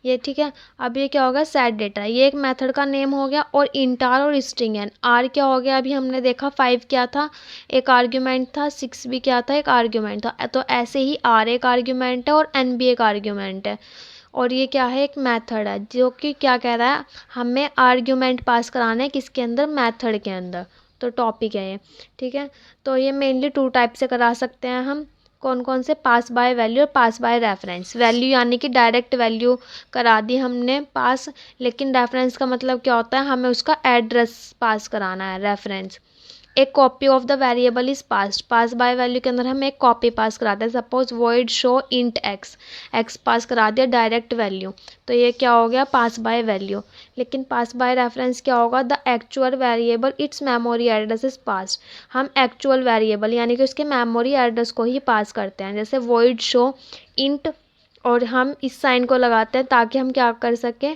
[SPEAKER 1] ये, ठीक है। अब ये क्या होगा, सेट डेटा, ये एक मेथड का नेम हो गया, और इंटार और स्ट्रिंग है। आर क्या हो गया, अभी हमने देखा 5 क्या था, एक आर्ग्यूमेंट था, 6 भी क्या था, एक आर्ग्यूमेंट था। तो ऐसे ही आर एक आर्ग्यूमेंट है और एन भी एक आर्ग्यूमेंट है। और ये क्या है, एक मेथड है जो कि क्या कह रहा है, हमें आर्ग्यूमेंट पास कराना है किसके अंदर, मेथड के अंदर। तो टॉपिक है ये, ठीक है। तो ये मेनली 2 टाइप से करा सकते हैं हम। कौन कौन से, पास बाय वैल्यू और पास बाय रेफरेंस। वैल्यू यानी कि डायरेक्ट वैल्यू करा दी हमने पास, लेकिन रेफरेंस का मतलब क्या होता है, हमें उसका एड्रेस पास कराना है, रेफरेंस। एक copy of the variable is pass, pass by value के अंदर हम एक कॉपी पास कराते हैं। Suppose void show int X, X pass करा दिया डायरेक्ट वैल्यू, तो ये क्या हो गया, पास बाय वैल्यू। लेकिन पास बाय रेफरेंस क्या होगा, the actual variable it's memory address is pass, हम एक्चुअल वेरिएबल यानी कि उसके मेमोरी एड्रेस को ही पास करते हैं। जैसे वॉइड शो इंट, और हम इस साइन को लगाते हैं ताकि हम क्या कर सकें,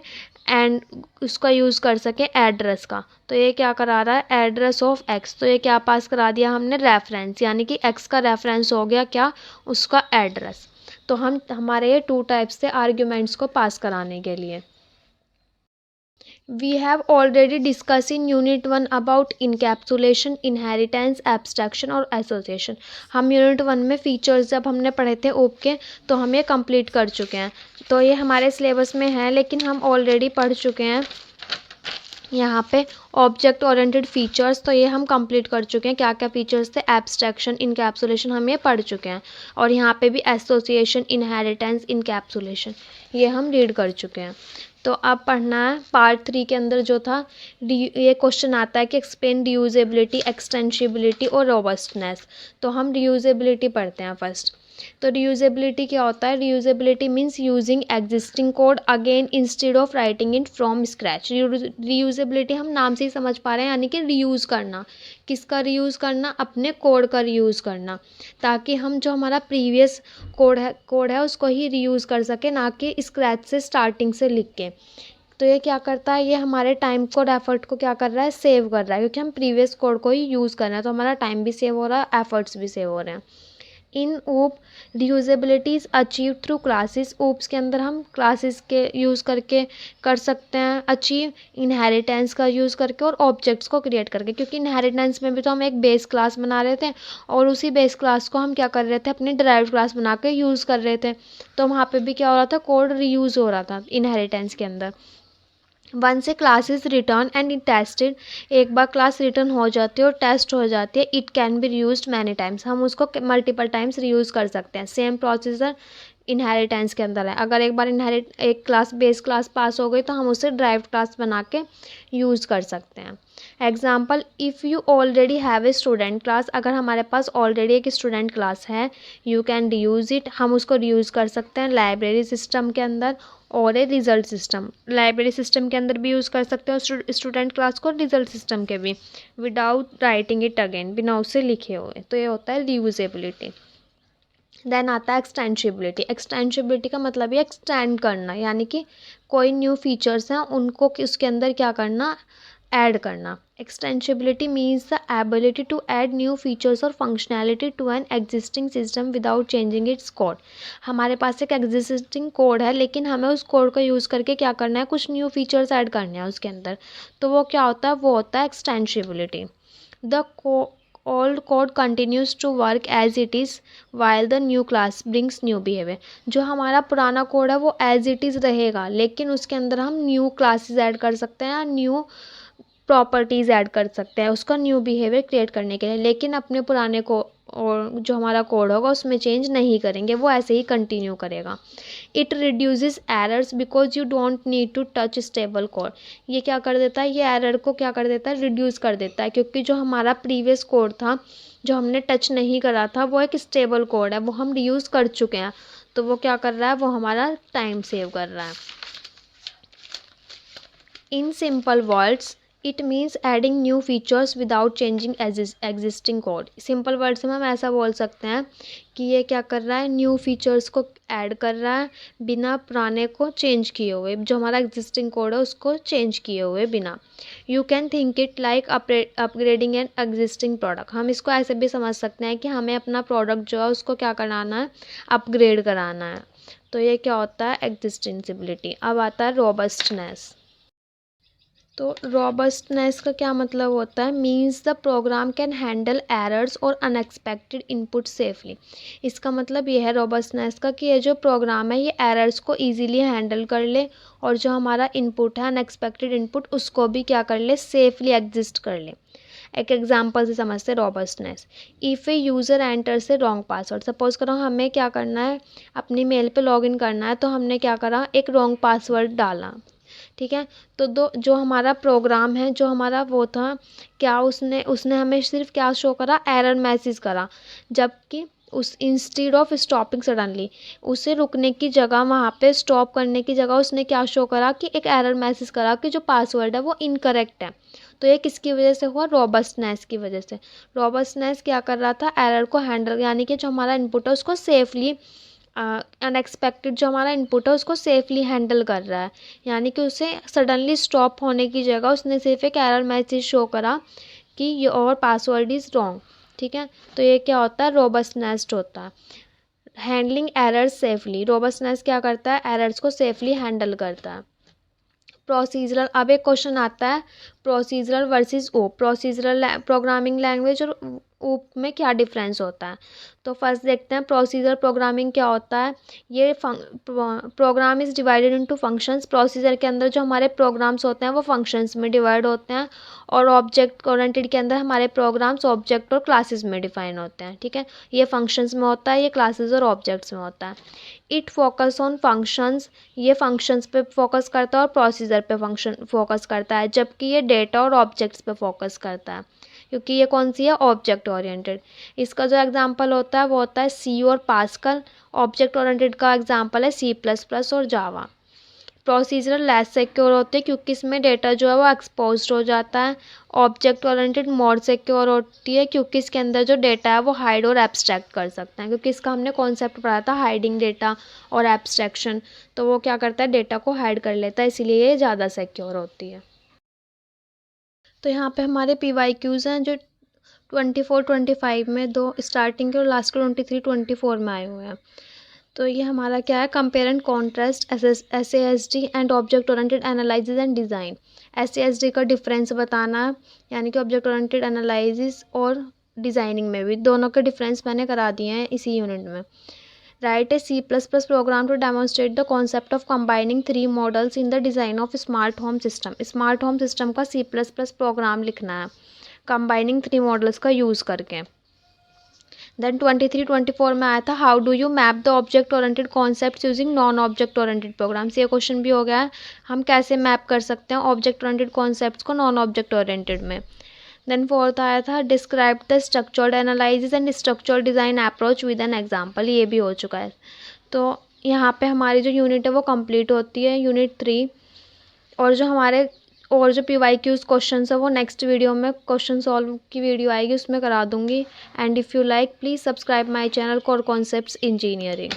[SPEAKER 1] एंड उसका यूज़ कर सकें एड्रेस का। तो ये क्या करा रहा है, एड्रेस ऑफ एक्स, तो ये क्या पास करा दिया हमने, रेफरेंस, यानी कि एक्स का रेफरेंस हो गया क्या, उसका एड्रेस। तो हम हमारे ये 2 टाइप्स से आर्ग्यूमेंट्स को पास कराने के लिए। We have already discussed in Unit 1 about encapsulation, inheritance, abstraction और association। हम यूनिट 1 में फीचर्स जब हमने पढ़े थे ओप के, तो हम ये कंप्लीट कर चुके हैं। तो ये हमारे सिलेबस में है, लेकिन हम ऑलरेडी पढ़ चुके हैं यहाँ पे ऑब्जेक्ट ओरिएंटेड फीचर्स। तो ये हम कंप्लीट कर चुके हैं, क्या क्या फीचर्स थे, एब्स्ट्रैक्शन, इनकैप्सुलेशन, हम ये पढ़ चुके हैं। और यहाँ पे भी एसोसिएशन, इनहेरिटेंस, इनकैप्सुलेशन, ये हम रीड कर चुके हैं। तो अब पढ़ना है पार्ट 3 के अंदर जो था, ये क्वेश्चन आता है कि एक्सप्लेन रियूजेबिलिटी, एक्सटेंशिबिलिटी और रोबस्टनेस। तो हम रियूजेबिलिटी पढ़ते हैं फर्स्ट। तो रियूजेबिलिटी क्या होता है, reusability means using existing code again instead of writing it from scratch. Reusability हम नाम से ही समझ पा रहे हैं, यानी कि रीयूज़ करना। किसका रीयूज़ करना, अपने कोड का रीयूज़ करना, ताकि हम जो हमारा प्रीवियस कोड है उसको ही रीयूज़ कर सके, ना कि स्क्रैच से स्टार्टिंग से लिख के। तो ये क्या करता है, ये हमारे टाइम को और एफर्ट को क्या कर रहा है, सेव कर रहा है, क्योंकि हम प्रीवियस कोड को ही यूज़ कर रहे हैं। तो हमारा टाइम भी सेव हो रहा है, एफर्ट्स भी सेव हो रहे हैं। In OOP reusability is achieve through classes. OOPs के अंदर हम क्लासेस के यूज़ करके कर सकते हैं अचीव, इनहेरिटेंस का यूज़ करके और ऑब्जेक्ट्स को क्रिएट करके। क्योंकि इनहेरिटेंस में भी तो हम एक बेस क्लास बना रहे थे, और उसी बेस क्लास को हम क्या कर रहे थे, अपनी डिराइव्ड क्लास बना के यूज़ कर रहे थे। तो वहाँ पे भी क्या हो रहा था, कोड रीयूज़ हो रहा था इनहेरिटेंस के अंदर। वन से class is return and tested, एक बार क्लास रिटर्न हो जाती है और टेस्ट हो जाती है, it can be reused many times, हम उसको मल्टीपल टाइम्स रीयूज़ कर सकते हैं। सेम प्रोसीजर इनहेरिटेंस के अंदर है। अगर एक बार एक क्लास बेस क्लास पास हो गई, तो हम उसे ड्राइव्ड क्लास बना के यूज़ कर सकते हैं। Example, if you already have a student class, अगर हमारे पास ऑलरेडी एक स्टूडेंट क्लास है, यू कैन रीयूज़ इट, हम उसको रीयूज़ कर सकते हैं लाइब्रेरी सिस्टम के अंदर और a result system. Library system के अंदर भी यूज़ कर सकते हैं स्टूडेंट क्लास को, रिजल्ट सिस्टम के भी, विदाउट राइटिंग इट अगेन, बिना उसे लिखे हुए। तो ये होता है रीयूजेबिलिटी। देन आता है एक्सटेंशिबिलिटी। एक्सटेंशिबिलिटी का मतलब ये एक्सटेंड करना, यानी कि कोई न्यू फीचर्स हैं उनको उसके अंदर क्या करना, ऐड करना। Extensibility means the ability to add new features और functionality to an existing system without changing its code. हमारे पास एक एग्जिस्टिंग कोड है, लेकिन हमें उस कोड को यूज़ करके क्या करना है, कुछ न्यू फीचर्स ऐड करने हैं उसके अंदर। तो वो क्या होता है, वो होता है extensibility. The old code continues to work as it is while the new class brings new behavior। जो हमारा पुराना कोड है वो एज इट इज़ रहेगा, लेकिन उसके अंदर हम न्यू क्लासेस ऐड कर सकते हैं, न्यू प्रॉपर्टीज़ ऐड कर सकते हैं उसका न्यू बिहेवियर क्रिएट करने के लिए। लेकिन अपने पुराने को और जो हमारा कोड होगा उसमें चेंज नहीं करेंगे, वो ऐसे ही कंटिन्यू करेगा। It reduces errors because you don't need to touch stable code. ये क्या कर देता है, ये एरर को क्या कर देता है, रिड्यूस कर देता है, क्योंकि जो हमारा प्रीवियस कोड था जो हमने टच नहीं करा था, वो एक स्टेबल कोड है, वो हम रीयूज़ कर चुके हैं। तो वो क्या कर रहा है, वो हमारा टाइम सेव कर रहा है। In simple words it means adding new features without changing existing code. Simple words में हम ऐसा बोल सकते हैं कि ये क्या कर रहा है, न्यू फीचर्स को ऐड कर रहा है बिना पुराने को चेंज किए हुए, जो हमारा एग्जिस्टिंग कोड है उसको चेंज किए हुए बिना। You can think it like upgrading an existing product. हम इसको ऐसे भी समझ सकते हैं कि हमें अपना प्रोडक्ट जो है उसको क्या कराना है, अपग्रेड कराना है। तो ये क्या होता है, एग्जिस्टेंसिबिलिटी। अब आता है रोबस्टनेस। तो रॉबस्टनेस का क्या मतलब होता है, means the program can handle errors और अनएक्सपेक्टेड इनपुट सेफली। इसका मतलब ये है रॉबस्टनेस का कि ये जो प्रोग्राम है ये एरर्स को इजीली हैंडल कर ले और जो हमारा इनपुट है अनएक्सपेक्टेड इनपुट उसको भी क्या कर ले, सेफली एग्जिस्ट कर ले। एक एग्जांपल से समझते रॉबस्टनेस। इफ़ ए यूज़र एंटर से रॉन्ग पासवर्ड, सपोज करो हमें क्या करना है, अपनी मेल पे लॉगिन करना है, तो हमने क्या करा, एक रॉन्ग पासवर्ड डाला, ठीक है। तो जो हमारा प्रोग्राम है, जो हमारा वो था, क्या उसने उसने हमें सिर्फ क्या शो करा, एरर मैसेज करा, जबकि उस इंस्टीड ऑफ स्टॉपिंग सडनली, उसे रुकने की जगह, वहाँ पे स्टॉप करने की जगह उसने क्या शो करा कि एक एरर मैसेज करा कि जो पासवर्ड है वो इनकरेक्ट है। तो ये किसकी वजह से हुआ, रॉबस्टनेस की वजह से। रॉबस्टनेस क्या कर रहा था, एरर को हैंडल, यानी कि जो हमारा इनपुट है उसको सेफली, अनएक्सपेक्टेड जो हमारा इनपुट है उसको सेफली हैंडल कर रहा है, यानी कि उसे सडनली स्टॉप होने की जगह उसने सिर्फ एक एरर मैसेज शो करा कि योर पासवर्ड इज़ रॉन्ग, ठीक है। तो ये क्या होता है, रोबस्टनेस होता है, हैंडलिंग एरर्स सेफली। रोबस्टनेस क्या करता है, एरर्स को सेफली हैंडल करता है। प्रोसीजरल, अब एक क्वेश्चन आता है, प्रोसीजरल वर्सेस ओप, प्रोसीजरल प्रोग्रामिंग लैंग्वेज और ओप में क्या डिफरेंस होता है। तो फर्स्ट देखते हैं प्रोसीजर प्रोग्रामिंग क्या होता है। ये program is divided into functions, procedure के अंदर जो हमारे प्रोग्राम्स होते हैं वो फंक्शंस में डिवाइड होते हैं, और ऑब्जेक्ट ओरिएंटेड के अंदर हमारे प्रोग्राम्स ऑब्जेक्ट और क्लासेस में डिफाइन होते हैं, ठीक है। ये फंक्शंस में होता है, ये क्लासेस और ऑब्जेक्ट्स में होता है। इट फोकस ऑन फंक्शंस, ये फंक्शंस पे फोकस करता है और प्रोसीजर पे फंक्शन फोकस करता है, जबकि ये डेटा और ऑब्जेक्ट्स पे फोकस करता है, क्योंकि ये कौन सी है, ऑब्जेक्ट ओरिएंटेड। इसका जो एग्जांपल होता है वो होता है सी और पास्कल। ऑब्जेक्ट ओरिएंटेड का एग्जांपल है सी प्लस प्लस और जावा। प्रोसीजर लेस सिक्योर होते हैं क्योंकि इसमें डेटा जो है वो एक्सपोज्ड हो जाता है। ऑब्जेक्ट ओरिएंटेड मोर सिक्योर होती है क्योंकि इसके अंदर जो डेटा है वो हाइड और एब्स्ट्रैक्ट कर सकते हैं, क्योंकि इसका हमने कॉन्सेप्ट पढ़ा था हाइडिंग डेटा और एब्स्ट्रैक्शन, तो वो क्या करता है, डेटा को हाइड कर लेता है, इसीलिए ये ज़्यादा सिक्योर होती है। तो यहाँ पे हमारे PYQs हैं जो 24-25 में, दो स्टार्टिंग के और लास्ट के 23-24 में आए हुए हैं। तो ये हमारा क्या है, compare and contrast SASD and object oriented analysis and design. SASD का डिफरेंस बताना है, यानी कि ऑब्जेक्ट ओरिएंटेड एनालिसिस और डिज़ाइनिंग में भी, दोनों के डिफरेंस मैंने करा दिए हैं इसी यूनिट में। Write a C++ program to demonstrate the concept of combining 3 models in the design of smart home system. Smart home system का C++ प्रोग्राम लिखना है कंबाइनिंग 3 मॉडल्स का यूज़ करके। देन 23-24 में आया था how do you map the object oriented concepts using non object oriented programs. ये question भी हो गया है, हम कैसे मैप कर सकते हैं ऑब्जेक्ट ओरिएंटेड कॉन्सेप्ट्स को नॉन ऑब्जेक्ट ओरिएंटेड में। देन फोर्थ आया था describe the structured analysis and structured design approach with an example, ये भी हो चुका है। तो यहाँ पे हमारी जो यूनिट है वो कंप्लीट होती है, यूनिट 3। और जो हमारे और जो PYQs क्वेश्चन है वो नेक्स्ट वीडियो में क्वेश्चन सॉल्व की वीडियो आएगी उसमें करा दूँगी। And if you like please subscribe my channel core concepts engineering.